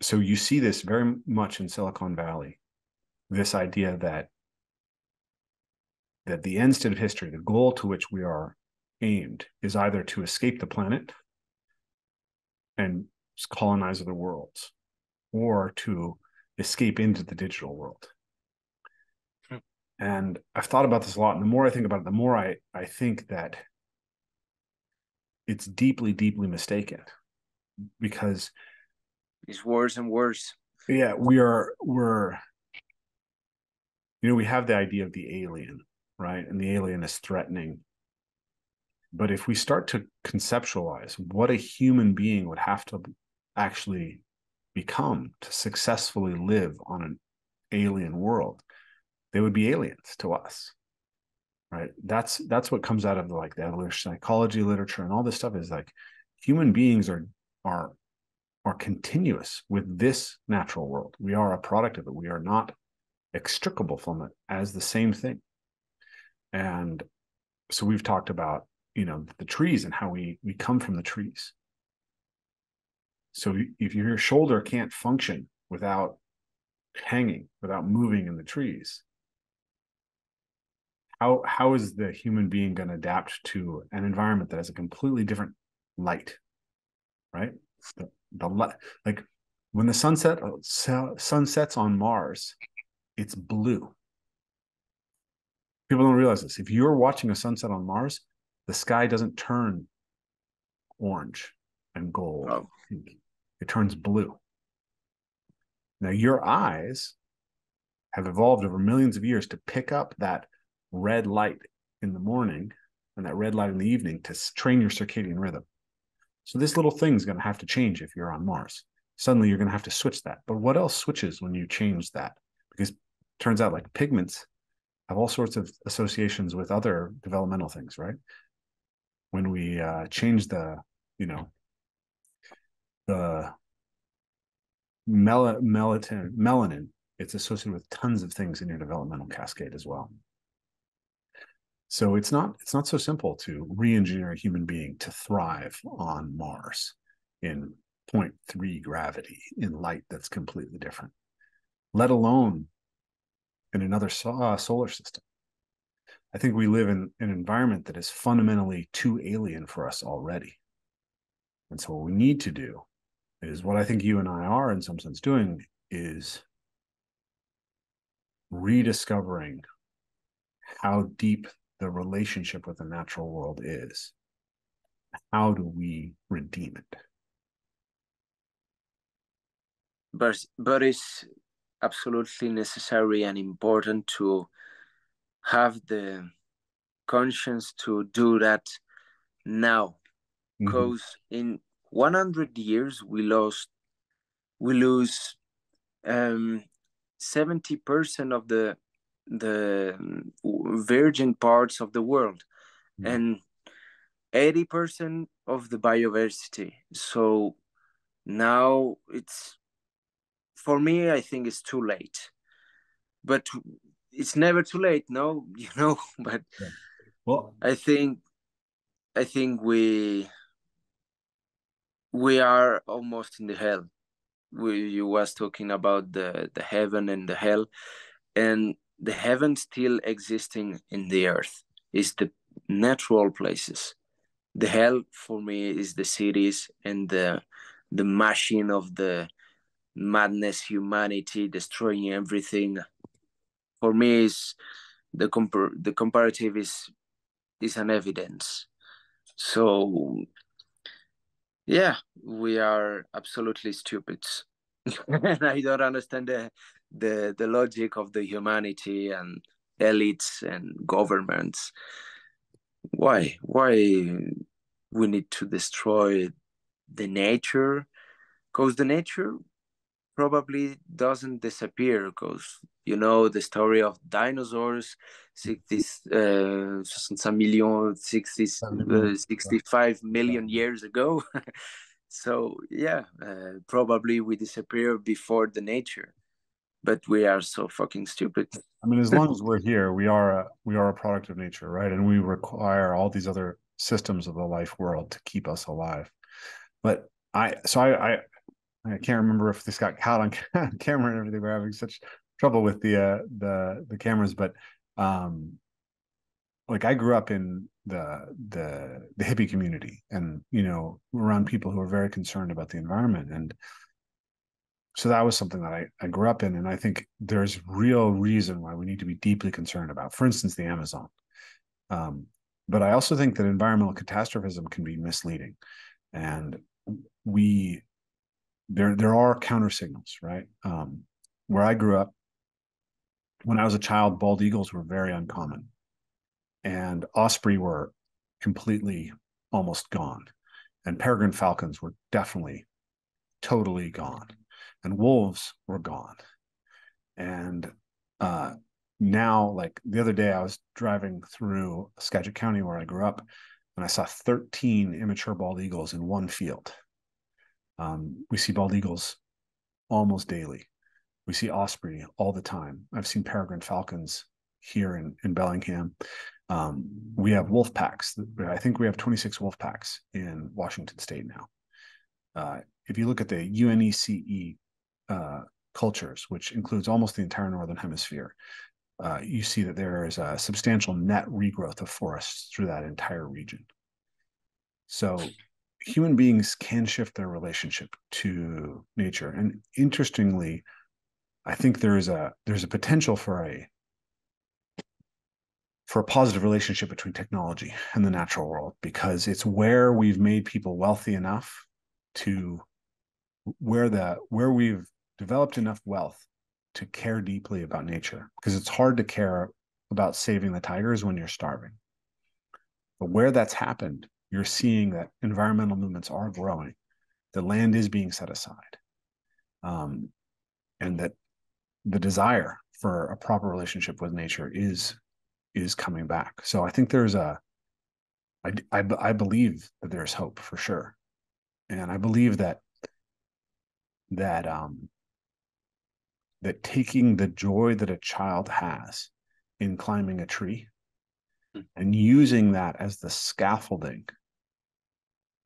so you see this very much in Silicon Valley, this idea that the end state of history, the goal to which we are aimed, is either to escape the planet and colonize other worlds, or to escape into the digital world. Hmm. And I've thought about this a lot. And the more I think about it, the more I think that it's deeply, deeply mistaken, because It's worse and worse. yeah, we have the idea of the alien, right? And the alien is threatening. But if we start to conceptualize what a human being would have to actually become to successfully live on an alien world, they would be aliens to us, right? That's what comes out of the evolution psychology literature and all this stuff, is like human beings are continuous with this natural world. We are a product of it. We are not extricable from it as the same thing. And so we've talked about the trees and how we come from the trees. So if your shoulder can't function without hanging, without moving in the trees, how is the human being going to adapt to an environment that has a completely different light, right? Like when the sun sets on Mars, it's blue. People don't realize this. If you're watching a sunset on Mars, the sky doesn't turn orange and gold. Oh, It turns blue. Now, your eyes have evolved over millions of years to pick up that red light in the morning and that red light in the evening to train your circadian rhythm. So this little thing's going to have to change if you're on Mars. Suddenly you're going to have to switch that. But what else switches when you change that? Because it turns out like pigments have all sorts of associations with other developmental things, right? When we change the, the melanin, it's associated with tons of things in your developmental cascade as well. So it's not so simple to re-engineer a human being to thrive on Mars in 0.3 gravity in light that's completely different, let alone in another solar system. I think we live in an environment that is fundamentally too alien for us already. And so what we need to do is what I think you and I are in some sense doing is rediscovering how deep the relationship with the natural world is. How do we redeem it? but it's absolutely necessary and important to have the conscience to do that now, because in 100 years we lose 70% of the virgin parts of the world, and 80% of the biodiversity. So now it's, for me, I think it's too late, but it's never too late, no. But Well, I think we are almost in the hell. You was talking about the heaven and the hell, and the heaven still existing in the earth is the natural places. The hell for me is the cities and the machine of the madness, humanity destroying everything. For me, is the comparative is an evidence. So yeah, we are absolutely stupid. And I don't understand the logic of the humanity and elites and governments. Why we need to destroy the nature? Because the nature probably doesn't disappear, because the story of dinosaurs 60 some million 60 65 million years ago. So yeah, probably we disappear before the nature, but we are so fucking stupid. I mean, as long as we're here, we are a product of nature, right? And we require all these other systems of the life world to keep us alive. But I can't remember if this got caught on camera and everything. We're having such trouble with the cameras, but like I grew up in the hippie community, and around people who are very concerned about the environment, and so that was something that I grew up in, and I think there's real reason why we need to be deeply concerned about, for instance, the Amazon. But I also think that environmental catastrophism can be misleading, and there are counter signals, right? Where I grew up, when I was a child, bald eagles were very uncommon, and osprey were completely almost gone, and peregrine falcons were definitely totally gone, and wolves were gone. And now, like the other day, I was driving through Skagit County where I grew up, and I saw 13 immature bald eagles in one field. We see bald eagles almost daily. We see osprey all the time. I've seen peregrine falcons here in Bellingham. We have wolf packs. I think we have 26 wolf packs in Washington State now. If you look at the UNECE cultures, which includes almost the entire Northern Hemisphere, you see that there is a substantial net regrowth of forests through that entire region. So human beings can shift their relationship to nature. And interestingly, I think there's a potential for a positive relationship between technology and the natural world, because it's where we've made people wealthy enough to where we've developed enough wealth to care deeply about nature, because it's hard to care about saving the tigers when you're starving. But where that's happened, you're seeing that environmental movements are growing, the land is being set aside, and that the desire for a proper relationship with nature is coming back. So I think there's I believe that there's hope for sure, and I believe that that that taking the joy that a child has in climbing a tree and using that as the scaffolding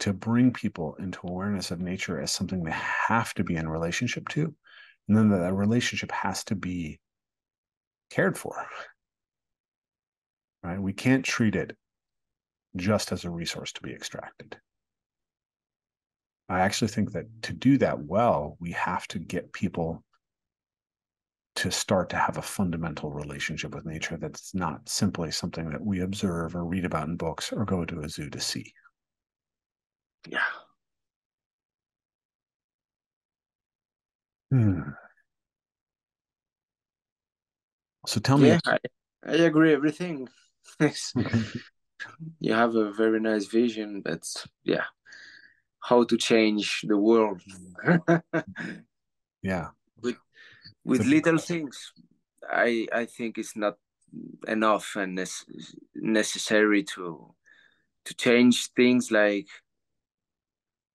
to bring people into awareness of nature as something they have to be in relationship to, and then that relationship has to be cared for, right? We can't treat it just as a resource to be extracted. I actually think that to do that well, we have to get people to start to have a fundamental relationship with nature that's not simply something that we observe or read about in books or go to a zoo to see. Yeah. So tell me. Yeah, I agree everything. You have a very nice vision, but yeah, how to change the world. Yeah. With little things. I think it's not enough and necessary to change things like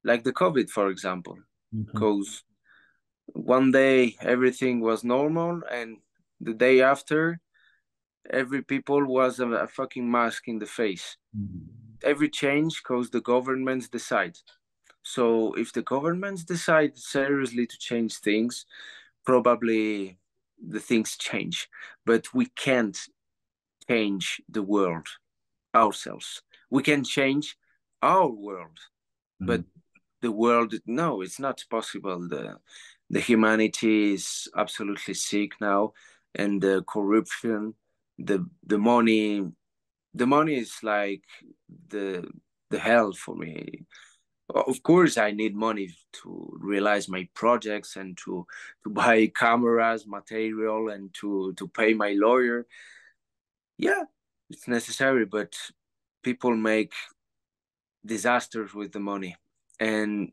the COVID, for example, because one day everything was normal, and the day after, every people was a fucking mask in the face. Every change because the governments decide. So if the governments decide seriously to change things, probably the things change. But we can't change the world ourselves. We can change our world, but the world, no, it's not possible. The humanity is absolutely sick now, and the corruption, the money, the money is like the the hell for me. Of course, I need money to realize my projects and to buy cameras, material, and to pay my lawyer. Yeah, it's necessary, but people make disasters with the money. And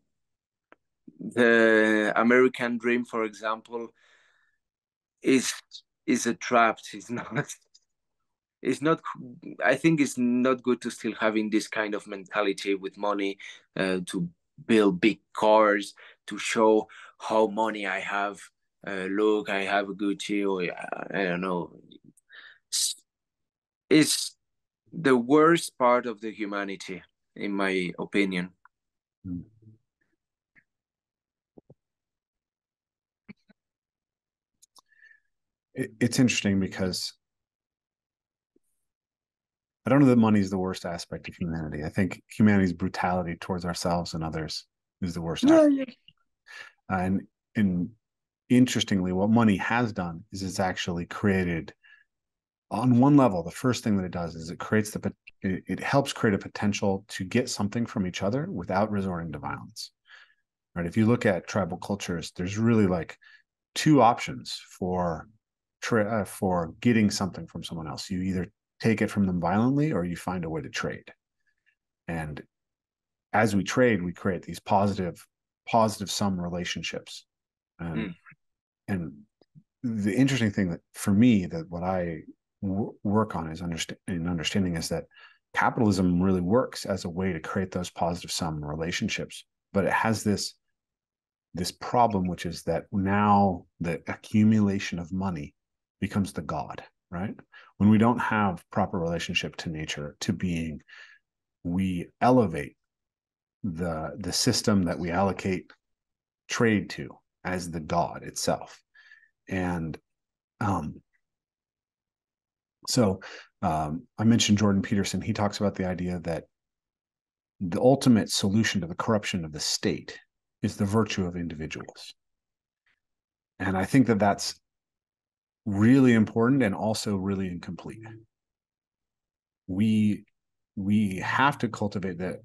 the American dream, for example, is is a trap. It's not. It's not. I think it's not good to still having this kind of mentality with money, to build big cars to show how money I have. Look, I have a Gucci, or I don't know. It's the worst part of the humanity, in my opinion. It's interesting because I don't know that money is the worst aspect of humanity. I think humanity's brutality towards ourselves and others is the worst aspect. Yeah. And interestingly, what money has done is it's actually created, on one level, the first thing that it does is it helps create a potential to get something from each other without resorting to violence. Right? If you look at tribal cultures, there's really like two options for getting something from someone else. You either take it from them violently or you find a way to trade. And as we trade, we create these positive sum relationships. And the interesting thing that for me, that what I work on is understanding is that capitalism really works as a way to create those positive sum relationships, but it has this problem, which is that now the accumulation of money becomes the god, right? When we don't have proper relationship to nature, to being, we elevate the system that we allocate trade to as the god itself. And I mentioned Jordan Peterson. He talks about the idea that the ultimate solution to the corruption of the state is the virtue of individuals. And I think that that's really important and also really incomplete. We have to cultivate the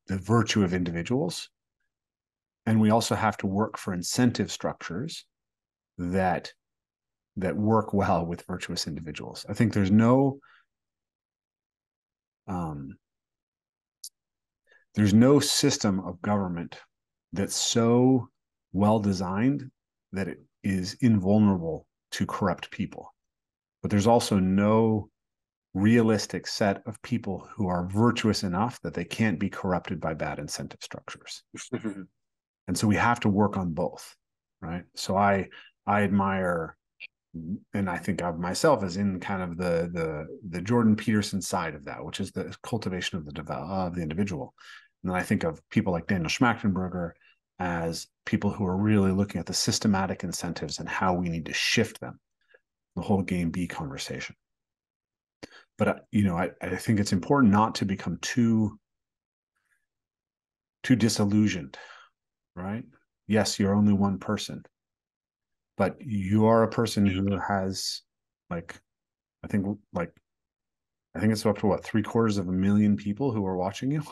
virtue of individuals, and we also have to work for incentive structures that work well with virtuous individuals. I think there's no system of government that's so well designed that it is invulnerable to corrupt people. But there's also no realistic set of people who are virtuous enough that they can't be corrupted by bad incentive structures. And so we have to work on both, right? So I admire, and I think of myself as in kind of the Jordan Peterson side of that, which is the cultivation of the individual. And then I think of people like Daniel Schmachtenberger as people who are really looking at the systematic incentives and how we need to shift them, the whole game B conversation. But I think it's important not to become too disillusioned, right? Yes, you're only one person, but you are a person who has I think it's up to what, 750,000 people who are watching you.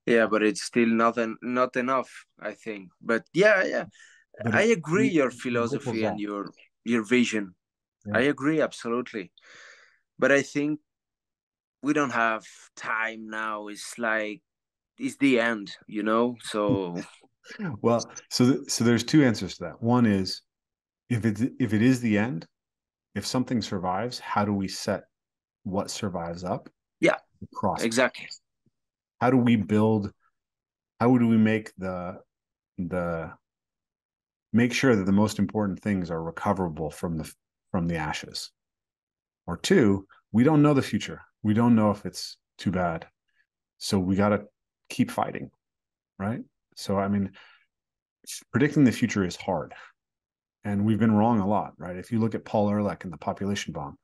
Yeah, but it's still not enough, I think. But yeah, But I agree your it ripples philosophy and off. your vision. I Yeah. agree absolutely. But I think we don't have time now. It's like it's the end, you know? So Well, so there's two answers to that. One is if it is the end, if something survives, how do we set what survives up yeah, across time? exactly. How do we build? How do we make the make sure that the most important things are recoverable from the ashes? Or two, we don't know the future. We don't know if it's too bad, so we got to keep fighting, right? So I mean, predicting the future is hard, and we've been wrong a lot, right? If you look at Paul Ehrlich and the population bomb,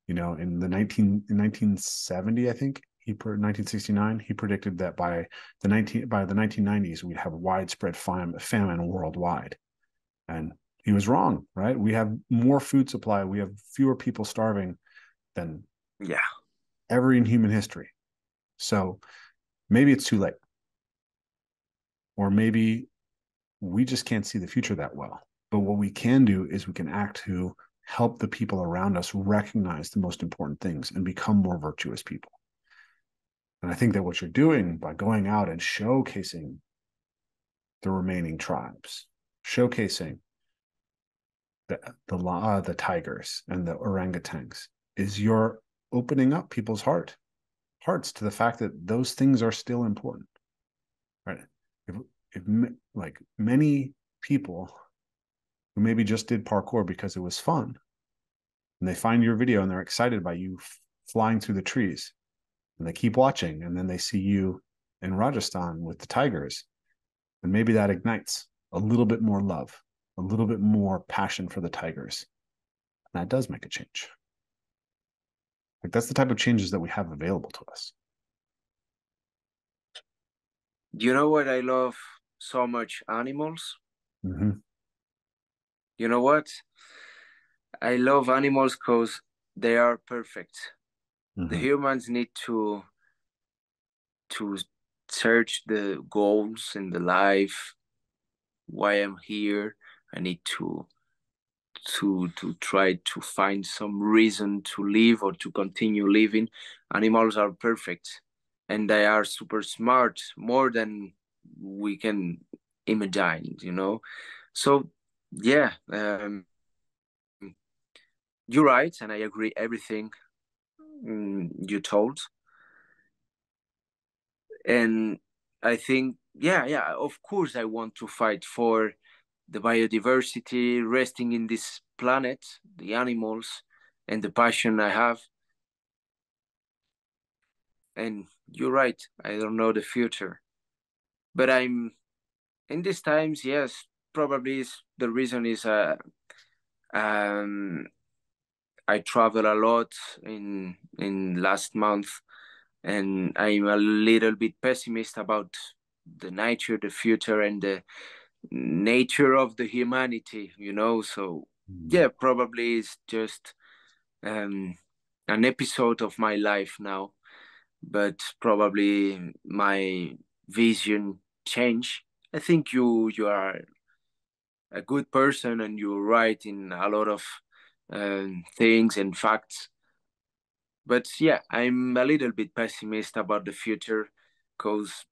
in 1970, I think 1969, he predicted that by the 1990s we'd have widespread famine worldwide, and he was wrong, right? We have more food supply, we have fewer people starving than Yeah. ever in human history. So maybe it's too late, or maybe we just can't see the future that well. But what we can do is we can act to help the people around us recognize the most important things and become more virtuous people. And I think that what you're doing by going out and showcasing the remaining tribes, showcasing the tigers and the orangutans, is you're opening up people's hearts to the fact that those things are still important, right? If like many people who maybe just did parkour because it was fun, and they find your video and they're excited by you flying through the trees, and they keep watching, and then they see you in Rajasthan with the tigers, and maybe that ignites a little bit more love, a little bit more passion for the tigers. And that does make a change. Like that's the type of changes that we have available to us. You know what I love so much? Animals. Mm-hmm. You know what? I love animals because they are perfect. The Mm-hmm. humans need to search the goals in the life, why I'm here. I need to try to find some reason to live or to continue living. Animals are perfect and they are super smart, more than we can imagine, you know. So yeah, you're right, and I agree everything you told. And I think, yeah, of course, I want to fight for the biodiversity, resting in this planet, the animals, and the passion I have. And you're right, I don't know the future, but I'm in these times. Yes, probably the reason is um, I travel a lot in last month. and I'm a little bit pessimist about the nature, the future, and the nature of the humanity. So Mm. yeah, probably it's just um, an episode of my life now, but probably my vision change. I think you are a good person and you're right in a lot of things and facts. But yeah, I'm a little bit pessimist about the future because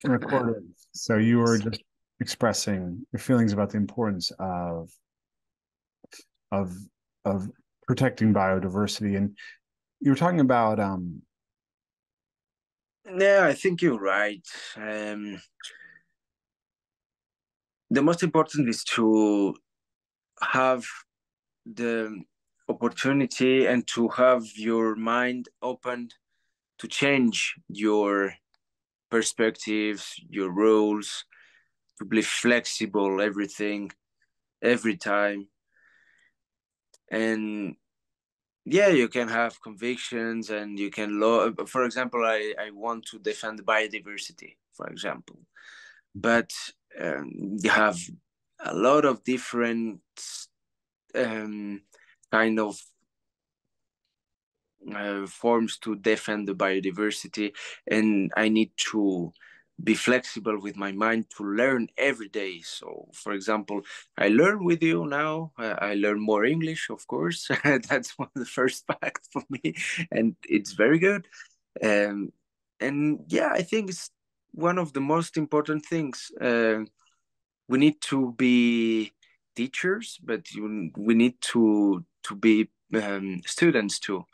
Recorded. So you were just expressing your feelings about the importance of of protecting biodiversity, and you were talking about yeah, I think you're right. The most important is to have the opportunity and to have your mind open to change your perspectives, your rules, to be flexible, everything, every time. And yeah, you can have convictions and you can for example, I want to defend biodiversity, for example, but you have a lot of different um, kind of forms to defend the biodiversity, and I need to be flexible with my mind to learn every day. So for example, I learn with you now, I learn more English, of course. That's one of the first facts for me, and it's very good. Um, and yeah, I think it's one of the most important things. We need to be teachers, but we need to be students too,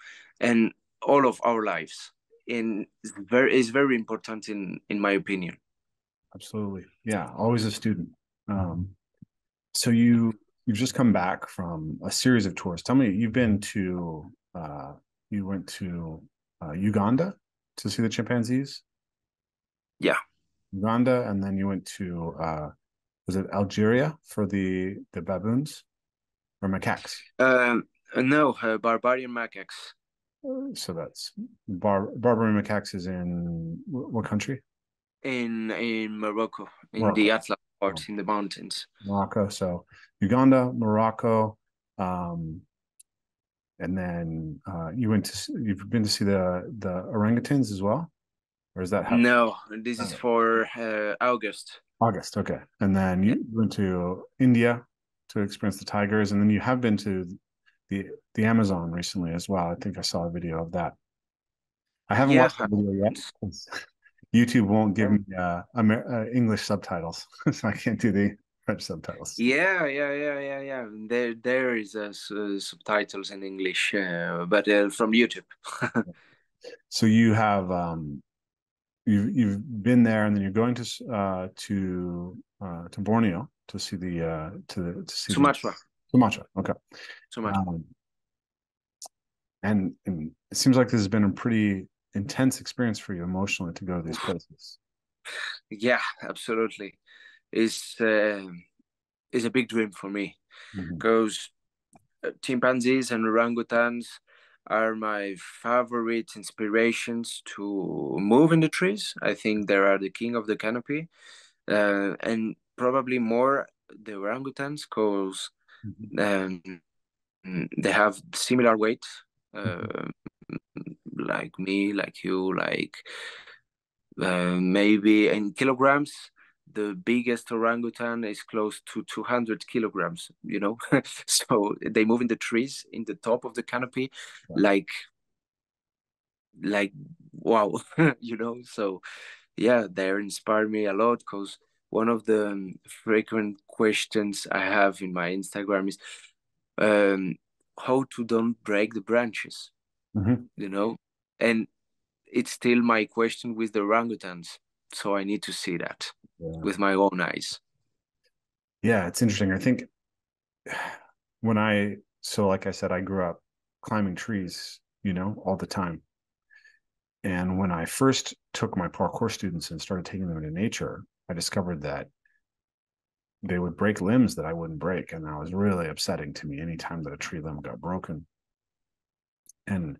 and all of our lives. And is very important in my opinion. absolutely, yeah, always a student. Um, so you've just come back from a series of tours. Tell me, you went to Uganda to see the chimpanzees, Yeah. Uganda, and then you went to was it Algeria for the baboons or macaques? No, barbarian macaques So that's Barbary macaques is in what country? in Morocco, in the Morocco. Atlas part, in the mountains. Morocco. So Uganda, Morocco, um, and then you've been to see the orangutans as well, or is that happen? No, this is for August. August? Okay, and then Yeah. you went to India to experience the tigers, and then you have been to the Amazon recently as well. I think I saw a video of that. I haven't Yeah. watched the video yet. YouTube won't give Yeah. me English subtitles, so I can't do the French subtitles. Yeah. There is subtitles in English, but from YouTube. So you have you've been there, and then you're going to Borneo to see to see the Sumatra, Sumatra. Okay, Sumatra. um, and it seems like this has been a pretty intense experience for you emotionally to go to these places. Yeah, absolutely. It's it's a big dream for me Mhm. because chimpanzees and orangutans are my favorite inspirations to move in the trees. I think they are the king of the canopy, and probably more the orangutans because Mhm. um, they have similar weight, Mhm. uh, like me, like you, like maybe in kilograms. The biggest orangutan is close to 200 kilograms, So they move in the trees in the top of the canopy, Yeah. like, like, wow, So yeah, they inspire me a lot because one of the frequent questions I have in my Instagram is um, how to don't break the branches, Mhm. you know? And it's still my question with the orangutans. So I need to see that Yeah. with my own eyes. Yeah, it's interesting. I think when so like I said, I grew up climbing trees, all the time. And when I first took my parkour students and started taking them into nature, I discovered that they would break limbs that I wouldn't break. And that was really upsetting to me anytime that a tree limb got broken. And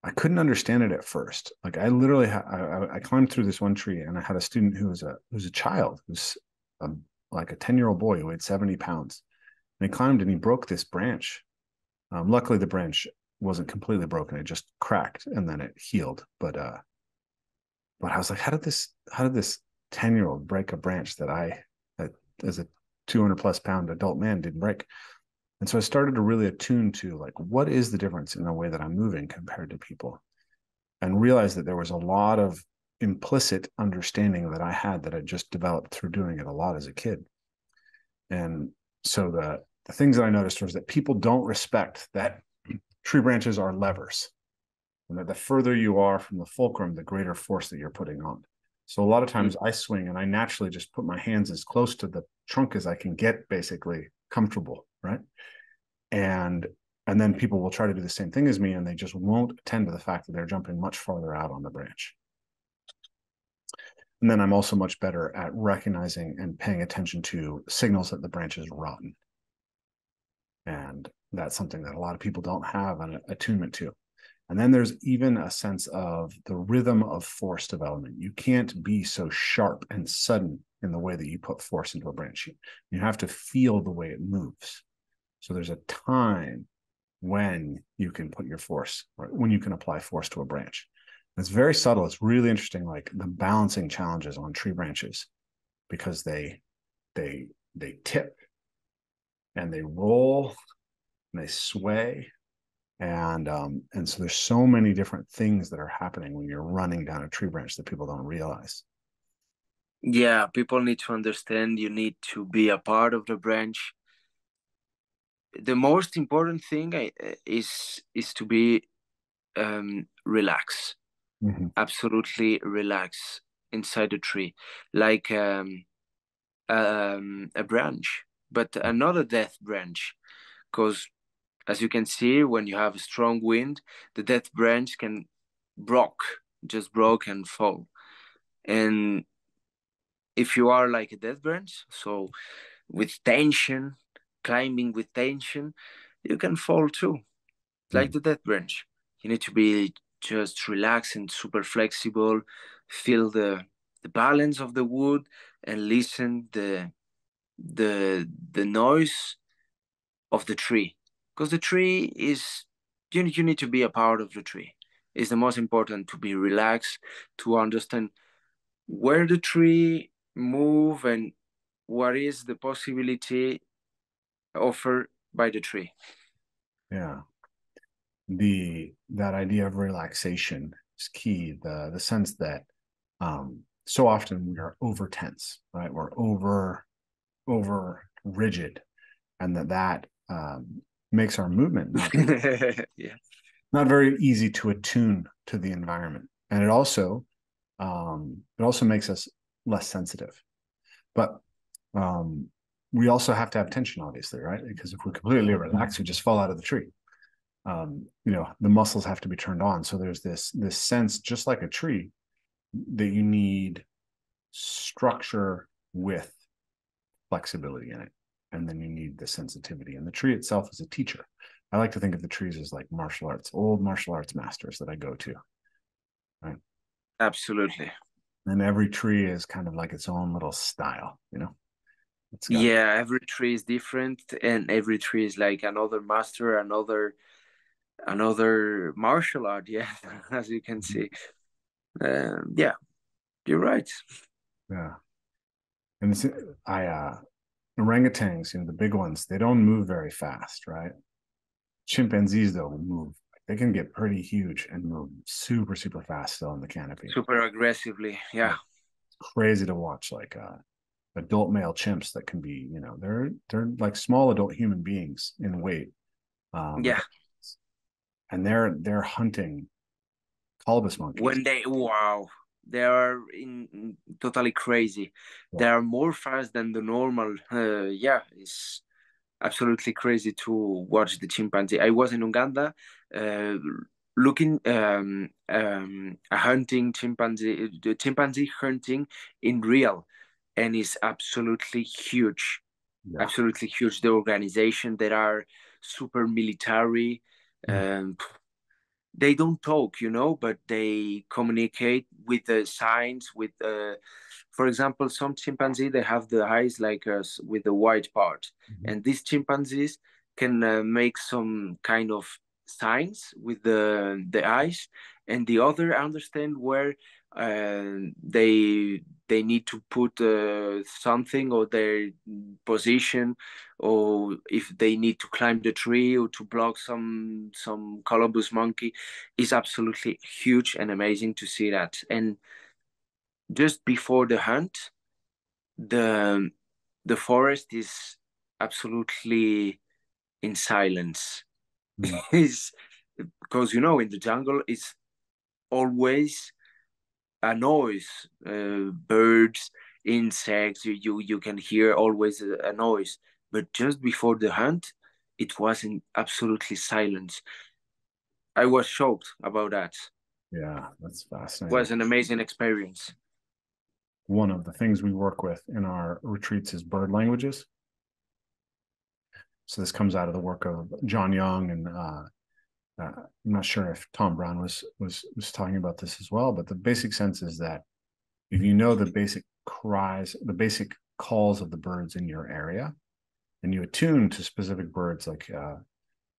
I couldn't understand it at first. Like I literally, I climbed through this one tree, and I had a student who was a child, who's a, like a 10-year-old boy who weighed 70 pounds, and he climbed and he broke this branch. Luckily, the branch wasn't completely broken; it just cracked and then it healed. But I was like, how did this 10-year-old break a branch that as a 200 plus pound adult man didn't break? And so I started to really attune to like, what is the difference in the way that I'm moving compared to people, and realized that there was a lot of implicit understanding that I had that I just developed through doing it a lot as a kid. And so the things that I noticed was that people don't respect that tree branches are levers, and that the further you are from the fulcrum, the greater force that you're putting on. So a lot of times I swing and I naturally just put my hands as close to the trunk as I can get, basically comfortable, right? And and then people will try to do the same thing as me, and they just won't attend to the fact that they're jumping much farther out on the branch. And then I'm also much better at recognizing and paying attention to signals that the branch is rotten. And that's something that a lot of people don't have an attunement to. And then there's even a sense of the rhythm of force development. You can't be so sharp and sudden in the way that you put force into a branch. You have to feel the way it moves. So there's a time when you can put your force, or when you can apply force to a branch. It's very subtle. It's really interesting, like the balancing challenges on tree branches, because they tip and they roll and they sway. And so there's so many different things that are happening when you're running down a tree branch that people don't realize. Yeah, people need to understand you need to be a part of the branch. The most important thing is to be relax, Mm-hmm. absolutely relax inside the tree, like a branch, but another death branch, because as you can see, when you have a strong wind, the death branch can broke and fall. And if you are like a death branch, so with tension, climbing with tension, you can fall too, like Mm-hmm. the death branch. You need to be just relaxed and super flexible, feel the balance of the wood, and listen the noise of the tree, because the tree is you need to be a part of the tree. It's the most important to be relaxed, to understand where the tree move and what is the possibility offered by the tree. Yeah. That idea of relaxation is key. The sense that so often we are over tense, right? We're over rigid, and that makes our movement Yeah. not very easy to attune to the environment, and it also makes us less sensitive. But we also have to have tension, obviously, right? Because if we're completely relaxed, we just fall out of the tree. The muscles have to be turned on. So there's this sense, just like a tree, that you need structure with flexibility in it, and then you need the sensitivity. And the tree itself is a teacher. I like to think of the trees as like old martial arts masters that I go to, right? Absolutely. And every tree is kind of like its own little style, It's got Yeah, every tree is different, and every tree is like another master, another martial art. Yeah, as you can see. Yeah, you're right. yeah. And I orangutans, the big ones, they don't move very fast, right? Chimpanzees though move. They can get pretty huge and move super, super fast still in the canopy. Super aggressively. Yeah, It's crazy to watch, like adult male chimps that can be, they're like small adult human beings in weight. Um, yeah. and they're hunting colobus monkeys. When wow, they are totally crazy. They Yeah. are more fast than the normal. Yeah, it's absolutely crazy to watch the chimpanzee. I was in Uganda, uh, looking a hunting chimpanzee, the chimpanzee hunting in real, and it's absolutely huge, Yeah. absolutely huge. The organization that are super military. Mm. they don't talk, but they communicate with the signs. For example, some chimpanzee they have the eyes like us with the white part, Mhm. and these chimpanzees can make some kind of signs with the eyes, and the other understand where they need to put something or their position, or if they need to climb the tree or to block some Columbus monkey. Is absolutely huge and amazing to see that. And just before the hunt, the the forest is absolutely in silence. Mm. Is because in the jungle it's always a noise, birds, insects. You can hear always a noise, but just before the hunt, it was in absolutely silence. I was shocked about that. Yeah, that's It fascinating. was an amazing experience. One of the things we work with in our retreats is bird languages. So this comes out of the work of John Young, and I'm not sure if Tom Brown was talking about this as well. But the basic sense is that if you know the basic cries, the basic calls of the birds in your area, and you attune to specific birds, like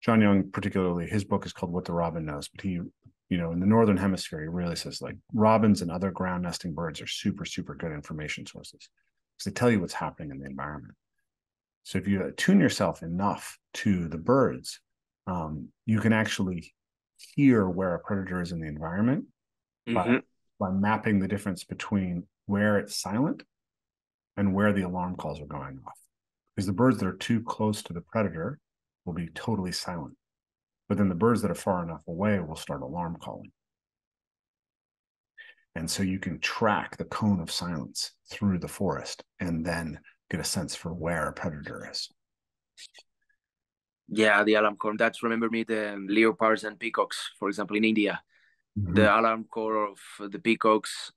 John Young, particularly, his book is called What the Robin Knows. But he, in the northern hemisphere, he really says like robins and other ground nesting birds are super, super good information sources because they tell you what's happening in the environment. So if you attune yourself enough to the birds, you can actually hear where a predator is in the environment by Hmm. by mapping the difference between where it's silent and where the alarm calls are going off. Because the birds that are too close to the predator will be totally silent. But then the birds that are far enough away will start alarm calling. And so you can track the cone of silence through the forest and then get a sense for where a predator is. Yeah, the alarm call. That's remember me the leopards and peacocks, for example, in India. Mm-hmm. The alarm call of the peacocks.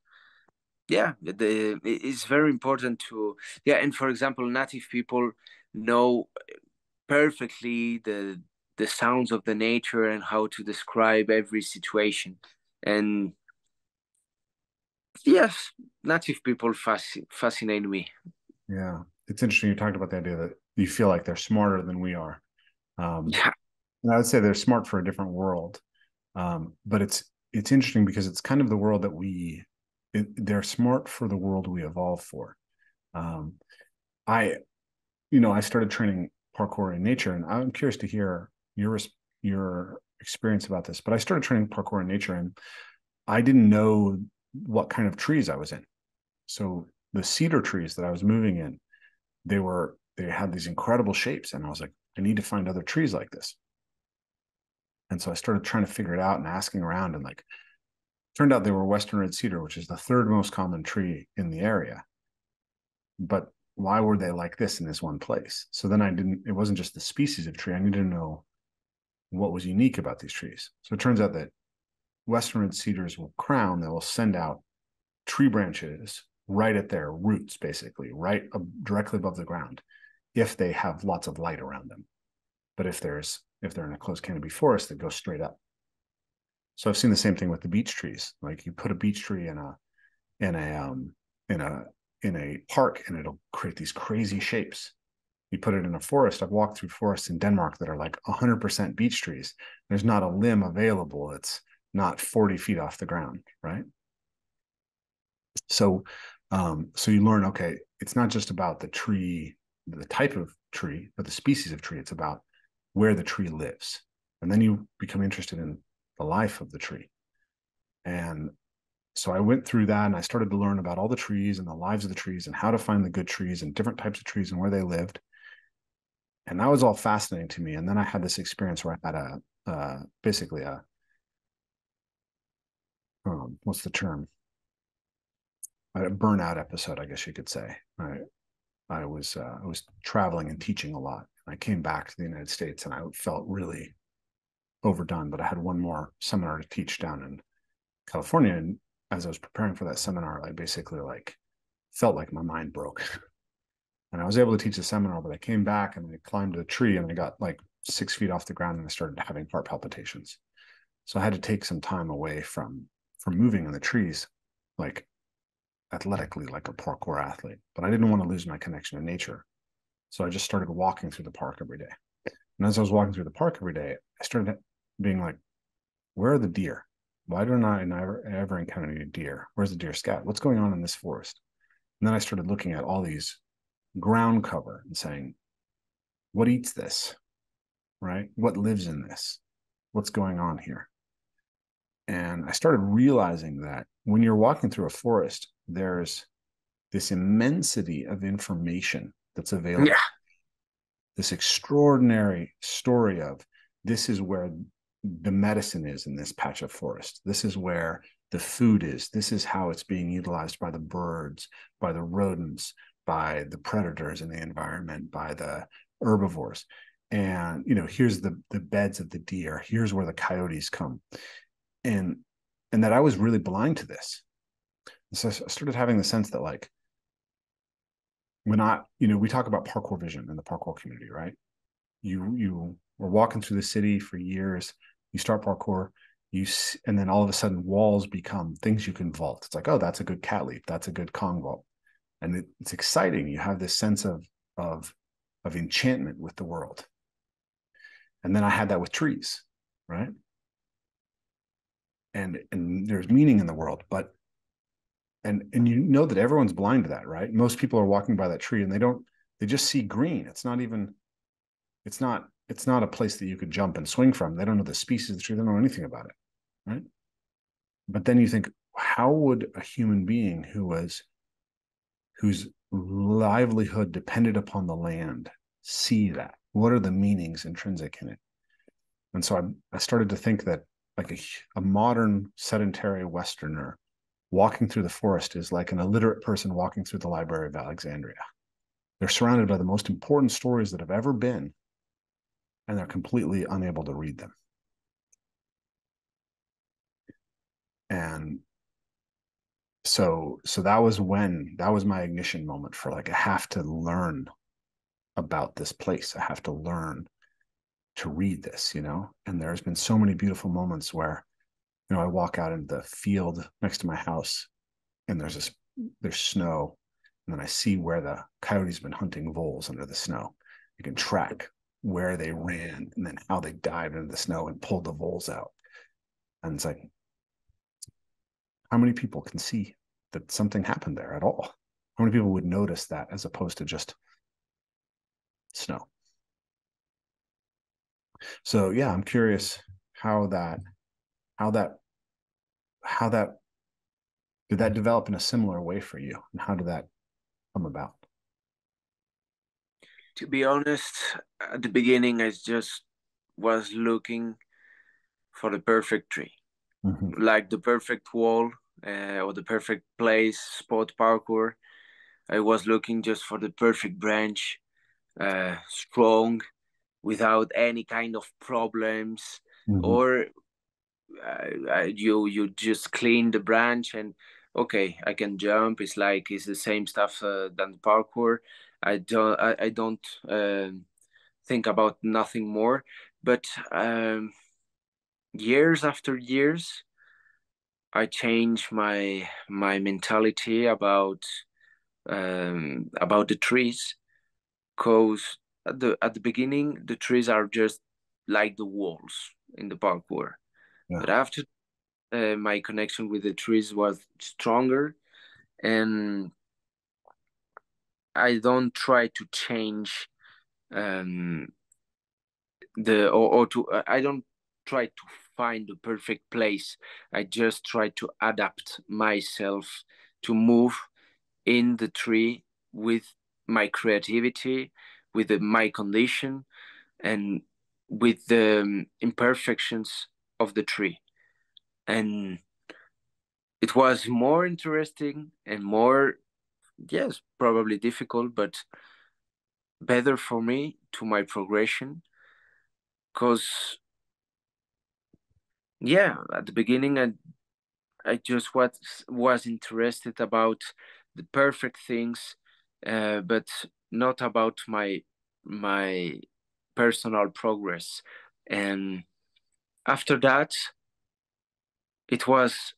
Yeah, it's very important to. Yeah, and for example, native people know perfectly the sounds of the nature and how to describe every situation. And yes, native people fascinate me. Yeah. It's interesting. You talked about the idea that you feel like they're smarter than we are. Um, Yeah. and I would say they're smart for a different world. But it's interesting because it's kind of the world that they're smart for the world we evolved for. Um, I, I started training parkour in nature, and I'm curious to hear your experience about this. But I started training parkour in nature, and I didn't know what kind of trees I was in. So the cedar trees that I was moving in, they had these incredible shapes, and I was like, I need to find other trees like this. And so I started trying to figure it out and asking around, and like turned out they were Western red cedar, which is the third most common tree in the area. But why were they like this in this one place? So then it wasn't just the species of tree. I needed to know what was unique about these trees. So it turns out that Western red cedars will crown, they will send out tree branches right at their roots, basically, right directly above the ground, if they have lots of light around them. But if they're in a closed canopy forest, that goes straight up. So I've seen the same thing with the beech trees. Like you put a beech tree in a in a in a park, and it'll create these crazy shapes. You put it in a forest. I've walked through forests in Denmark that are like 100% beech trees. There's not a limb available. It's not 40 feet off the ground, right? So, so you learn, okay, it's not just about the tree, the type of tree, but the species of tree. It's about where the tree lives. And then you become interested in the life of the tree. And so I went through that and I started to learn about all the trees and the lives of the trees and how to find the good trees and different types of trees and where they lived. And that was all fascinating to me. And then I had this experience where I had basically a what's the term? A burnout episode, I guess you could say. I was traveling and teaching a lot. I came back to the United States and I felt really overdone. But I had one more seminar to teach down in California, and as I was preparing for that seminar, I basically like felt like my mind broke. And I was able to teach the seminar, but I came back and I climbed a tree and I got like 6 feet off the ground and I started having heart palpitations. So I had to take some time away from moving in the trees, like athletically, like a parkour athlete. But I didn't want to lose my connection to nature. So I just started walking through the park every day. And as I was walking through the park every day, I started being like, where are the deer? Why don't I ever encounter any deer? Where's the deer scat? What's going on in this forest? And then I started looking at all these ground cover and saying, what eats this? Right? What lives in this? What's going on here? And I started realizing that when you're walking through a forest, there's this immensity of information that's available. Yeah. This extraordinary story of this is where the medicine is in this patch of forest. This is where the food is. This is how it's being utilized by the birds, by the rodents, by the predators in the environment, by the herbivores. And, you know, here's the beds of the deer. Here's where the coyotes come. And that I was really blind to this. And so I started having the sense that, like, when I, you know, we talk about parkour vision in the parkour community, right? You were walking through the city for years. You start parkour, and then all of a sudden walls become things you can vault. It's like, oh, that's a good cat leap. That's a good Kong vault, and it's exciting. You have this sense of enchantment with the world. And then I had that with trees, right? And there's meaning in the world, but and you know that everyone's blind to that, right? Most people are walking by that tree and they just see green. It's not a place that you could jump and swing from. They don't know the species of the tree. They don't know anything about it, right? But then you think, how would a human being whose livelihood depended upon the land see that? What are the meanings intrinsic in it? And so I started to think that, like, a modern sedentary Westerner walking through the forest is like an illiterate person walking through the Library of Alexandria. They're surrounded by the most important stories that have ever been, and they're completely unable to read them. And so that was my ignition moment for, like, I have to learn about this place. I have to learn to read this, you know? And there's been so many beautiful moments where, you know, I walk out into the field next to my house and there's snow. And then I see where the coyote's been hunting voles under the snow. You can track where they ran and then how they dived into the snow and pulled the voles out. And it's like, how many people can see that something happened there at all? How many people would notice that as opposed to just snow? So yeah, I'm curious how that did that develop in a similar way for you, and how did that come about? To be honest, at the beginning, I just was looking for the perfect tree, Mm-hmm. like the perfect wall, or the perfect place, spot parkour. I was looking just for the perfect branch, strong, without any kind of problems, Mm-hmm. or you just clean the branch and okay, I can jump. It's the same stuff than parkour. I don't think about nothing more. But years after years, I changed my mentality about the trees, because at the beginning the trees are just like the walls in the parkour. Yeah. But after my connection with the trees was stronger, and I don't try to change um, or to I don't try to find the perfect place. I just try to adapt myself to move in the tree with my creativity, with my condition, and with the imperfections of the tree. And it was more interesting and more, yes, probably difficult, but better for me to my progression. Because, yeah, at the beginning, I just was interested about the perfect things, but not about my personal progress. And after that, it was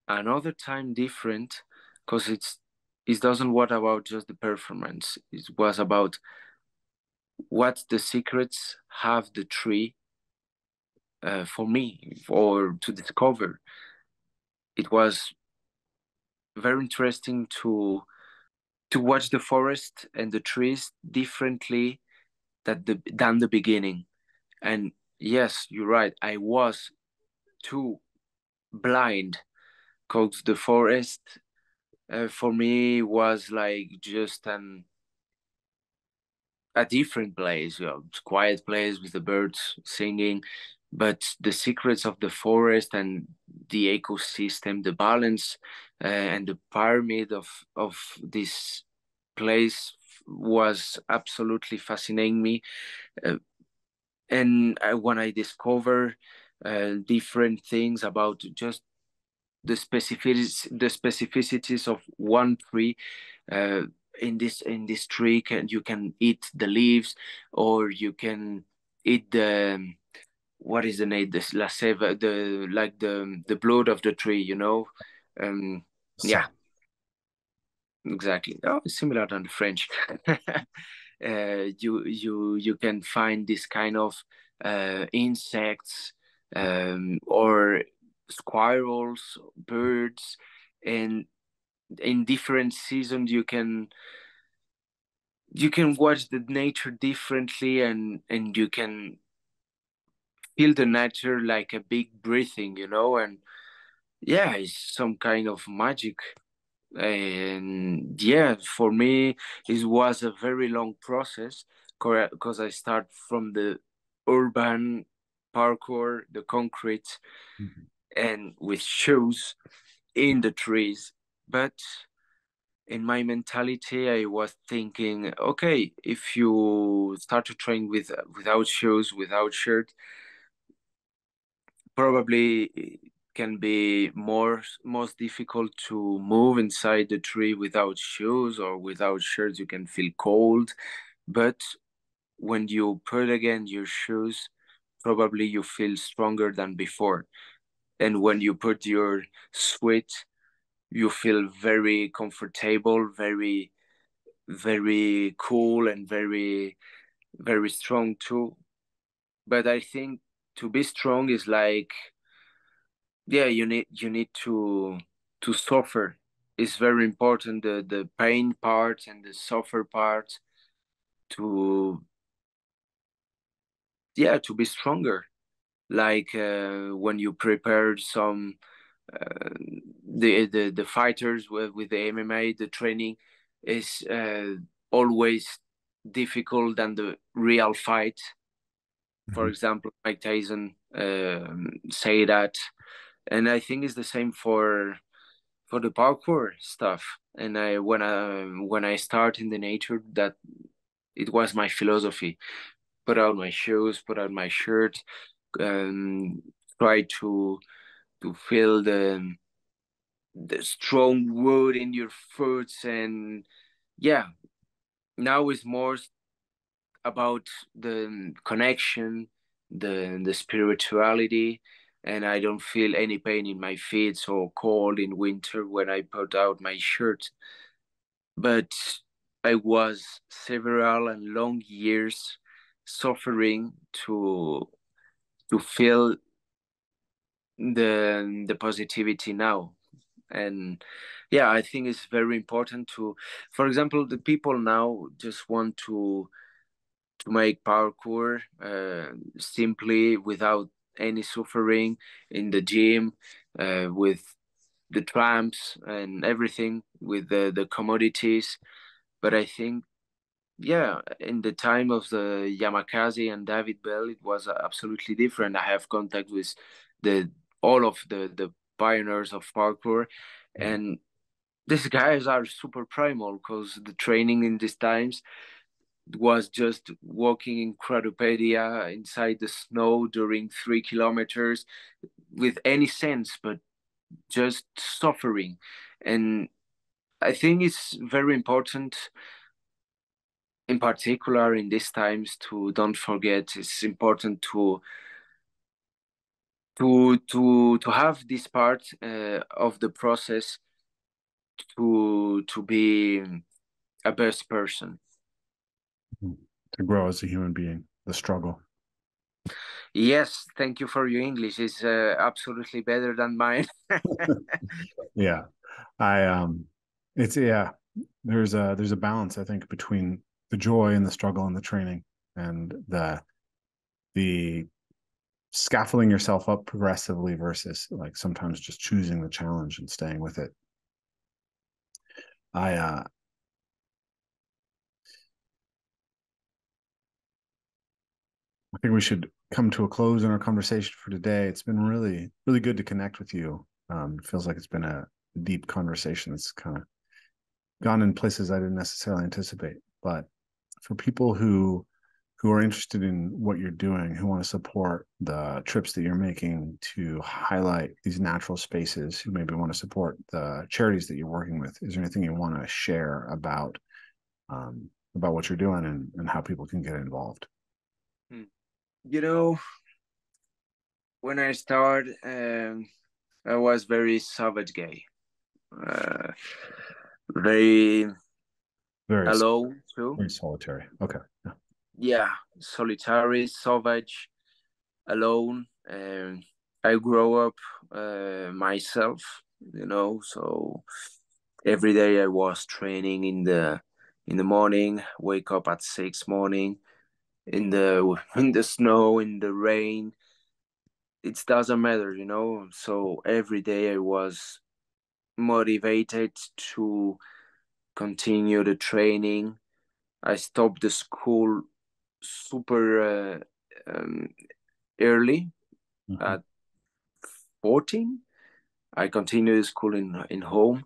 another time different because it doesn't what about just the performance. It was about what the secrets have the tree for me or to discover. It was very interesting to watch the forest and the trees differently than the beginning. And yes, you're right. I was too blind because the forest for me was like just a different place, quiet place with the birds singing. But the secrets of the forest and the ecosystem, the balance and the pyramid of this place was absolutely fascinating me. Uh, and when I discover different things about just the specificities of one tree, uh, in this tree you can eat the leaves, or you can eat the what is the name, this la sève, the like the blood of the tree, um yeah, Sap. exactly. Oh, it's similar than the French. You can find this kind of insects, or squirrels, birds, and in different seasons you can watch the nature differently, and you can feel the nature like a big breathing, and yeah, it's some kind of magic. And yeah, for me it was a very long process because I start from the urban parkour, the concrete, Mhm. and with shoes in the trees. But in my mentality I was thinking, okay, if you start to train without shoes, without shirt, probably it can be most difficult to move inside the tree without shoes or without shirts. You can feel cold, but when you put again your shoes, probably you feel stronger than before. And when you put your sweat, you feel very comfortable, very cool, and very strong too. But I think to be strong is like, yeah, you need to suffer. It's very important, the pain part and the suffer part, to yeah, to be stronger. Like when you prepared some uh, the fighters with the MMA, the training is always difficult than the real fight. For Mhm. example, Mike Tyson say that, and I think it's the same for the parkour stuff. And when I start in the nature, that it was my philosophy. Put out my shoes, put out my shirt, um, try to feel the strong wood in your foot. And yeah, now it's more about the connection, the spirituality, and I don't feel any pain in my feet or cold in winter when I put out my shirt. But I was several and long years suffering to feel the positivity now. And yeah, I think it's very important to, for example, the people now just want to make parkour simply without any suffering in the gym, with the tramps and everything, with the commodities. But I think, yeah, in the time of the Yamakasi and David Bell, it was absolutely different. I have contact with the all of the pioneers of parkour, and these guys are super primal because the training in these times was just walking in Cradopedia inside the snow during 3 kilometers with any sense, but just suffering. And I think it's very important, in particular in these times, to don't forget. It's important to have this part of the process to be a best person. To grow as a human being, the struggle. Yes, thank you for your English. It's absolutely better than mine. Yeah. I it's yeah, there's a balance, I think, between the joy and the struggle and the training and the scaffolding yourself up progressively versus like sometimes just choosing the challenge and staying with it. I I think we should come to a close in our conversation for today. It's been really, really good to connect with you. It feels like it's been a deep conversation that's kind of gone in places I didn't necessarily anticipate. But for people who are interested in what you're doing, who want to support the trips that you're making to highlight these natural spaces, who maybe want to support the charities that you're working with, is there anything you want to share about what you're doing and how people can get involved? You know, when I started, I was very savage gay, uh, very Very, alone too. very solitary. Okay. Yeah. Yeah, solitary, savage, alone. I grew up myself, so every day I was training in the morning, wake up at 6 morning in the in the snow, in the rain. It doesn't matter. So every day I was motivated to continue the training. I stopped the school super early Mhm. at 14. I continued the school in home,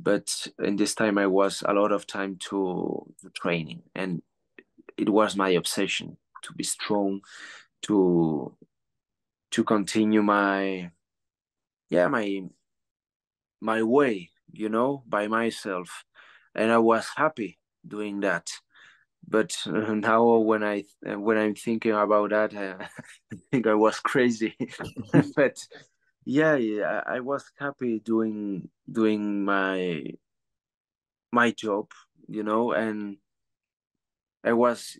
but in this time I was a lot of time to the training, and it was my obsession to be strong, to to continue my way, by myself, and I was happy doing that. But now when I'm thinking about that, I think I was crazy. But yeah, I was happy doing my job, and I was,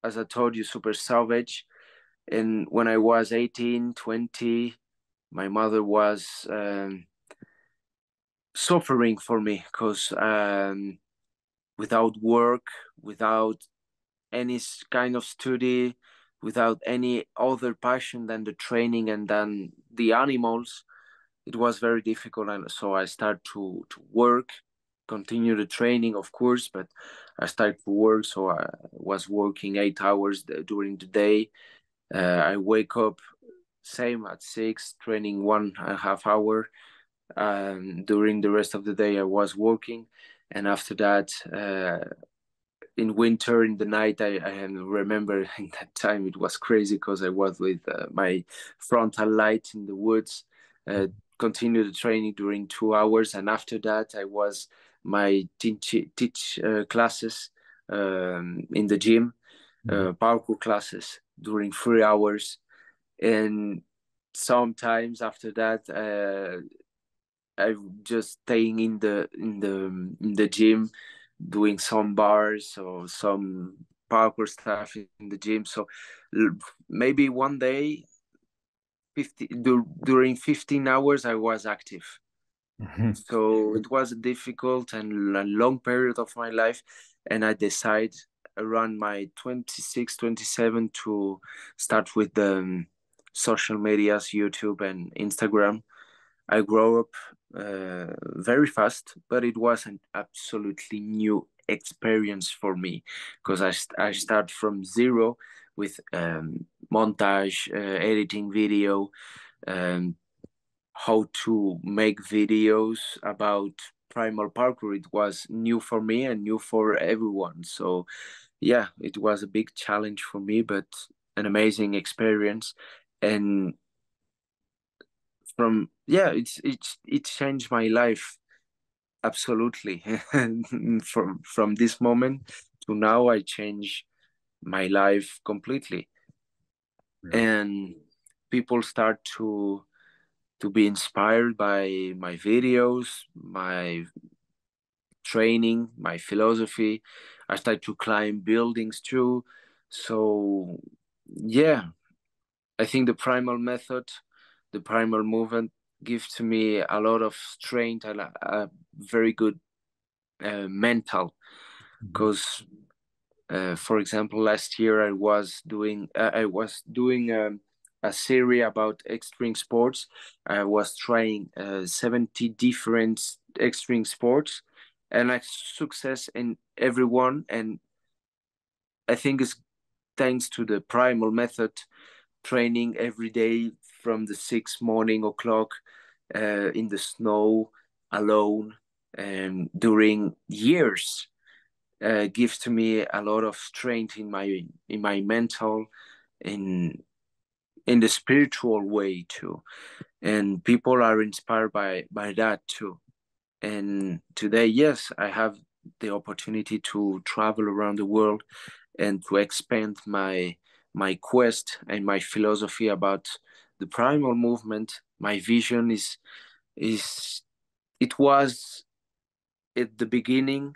as I told you, super savage. And when I was 18, 20, my mother was suffering for me because without work, without any kind of study, without any other passion than the training and then the animals, it was very difficult. And so I started to work, continue the training, of course, but I started to work. So I was working 8 hours during the day. I wake up same at 6, training 1.5 hour. During the rest of the day, I was working, and after that, in winter, in the night, I remember in that time it was crazy because I was with my frontal light in the woods. Uh, Continued the training during 2 hours, and after that, I was my teach classes in the gym, Mhm. parkour classes during 3 hours, and sometimes after that I'm just staying in the gym doing some bars or some parkour stuff in the gym. So maybe one day during 15 hours I was active. Mhm. So it was a difficult and a long period of my life, and I decided around my 26, 27 to start with the social medias, YouTube and Instagram. I grew up very fast, but it was an absolutely new experience for me because I start from zero with montage, editing video, um, how to make videos about Primal Parkour. It was new for me and new for everyone. So yeah, it was a big challenge for me, but an amazing experience. And from yeah, it changed my life absolutely. And from this moment to now, I change my life completely. Yeah. And people start to be inspired by my videos, my training, my philosophy. I start to climb buildings too. So yeah, I think the primal method, the primal movement gives to me a lot of strength and a very good mental. Because, for example, last year I was doing a series about extreme sports. I was trying 70 different extreme sports, and I success in every one. And I think it's thanks to the primal method, training every day from the 6 morning o'clock in the snow alone and during years gives to me a lot of strength in my mental, in in the spiritual way too, and people are inspired by that too. And today, yes, I have the opportunity to travel around the world and to expand my quest and my philosophy about the primal movement. My vision is it was at the beginning,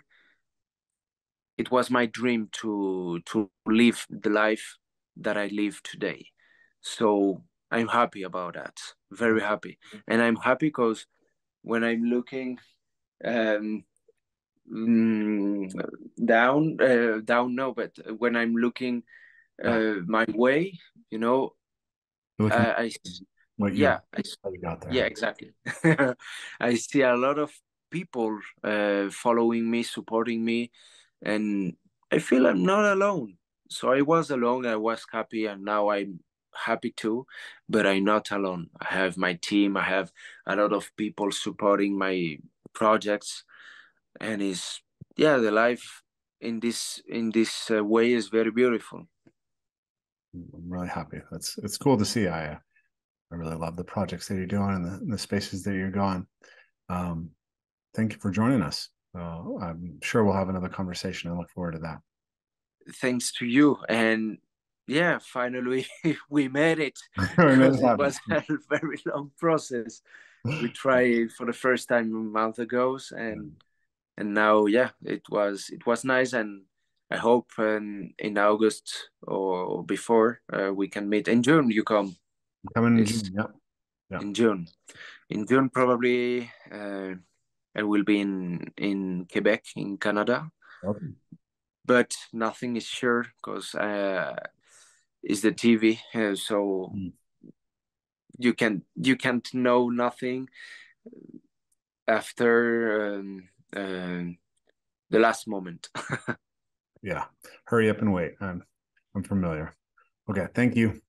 it was my dream to live the life that I live today. So I'm happy about that, very happy. And I'm happy because when I'm looking um, mm, down no, but when I'm looking my way, you know, You're looking I what yeah, you got yeah, there. exactly. I see a lot of people following me, supporting me, and I feel I'm not alone. So I was alone, I was happy, and now I'm happy too, but I'm not alone. I have my team, I have a lot of people supporting my projects, and it's yeah, the life in this way is very beautiful. I'm really happy. It's cool to see. I really love the projects that you're doing and the spaces that you're going. Um, thank you for joining us. I'm sure we'll have another conversation. I look forward to that. Thanks to you, and yeah, finally we made it We made because it it happen. was a very long process. We tried for the first time a month ago, and now yeah, it was nice, and I hope in August or before we can meet in June. You come. Coming in It's June. Yep. Yep. in June. In June probably I will be in Quebec in Canada, Okay. but nothing is sure because it's the TV, so Mm. you can't know nothing after the last moment. Yeah. Hurry up and wait. I'm familiar. Okay. Thank you.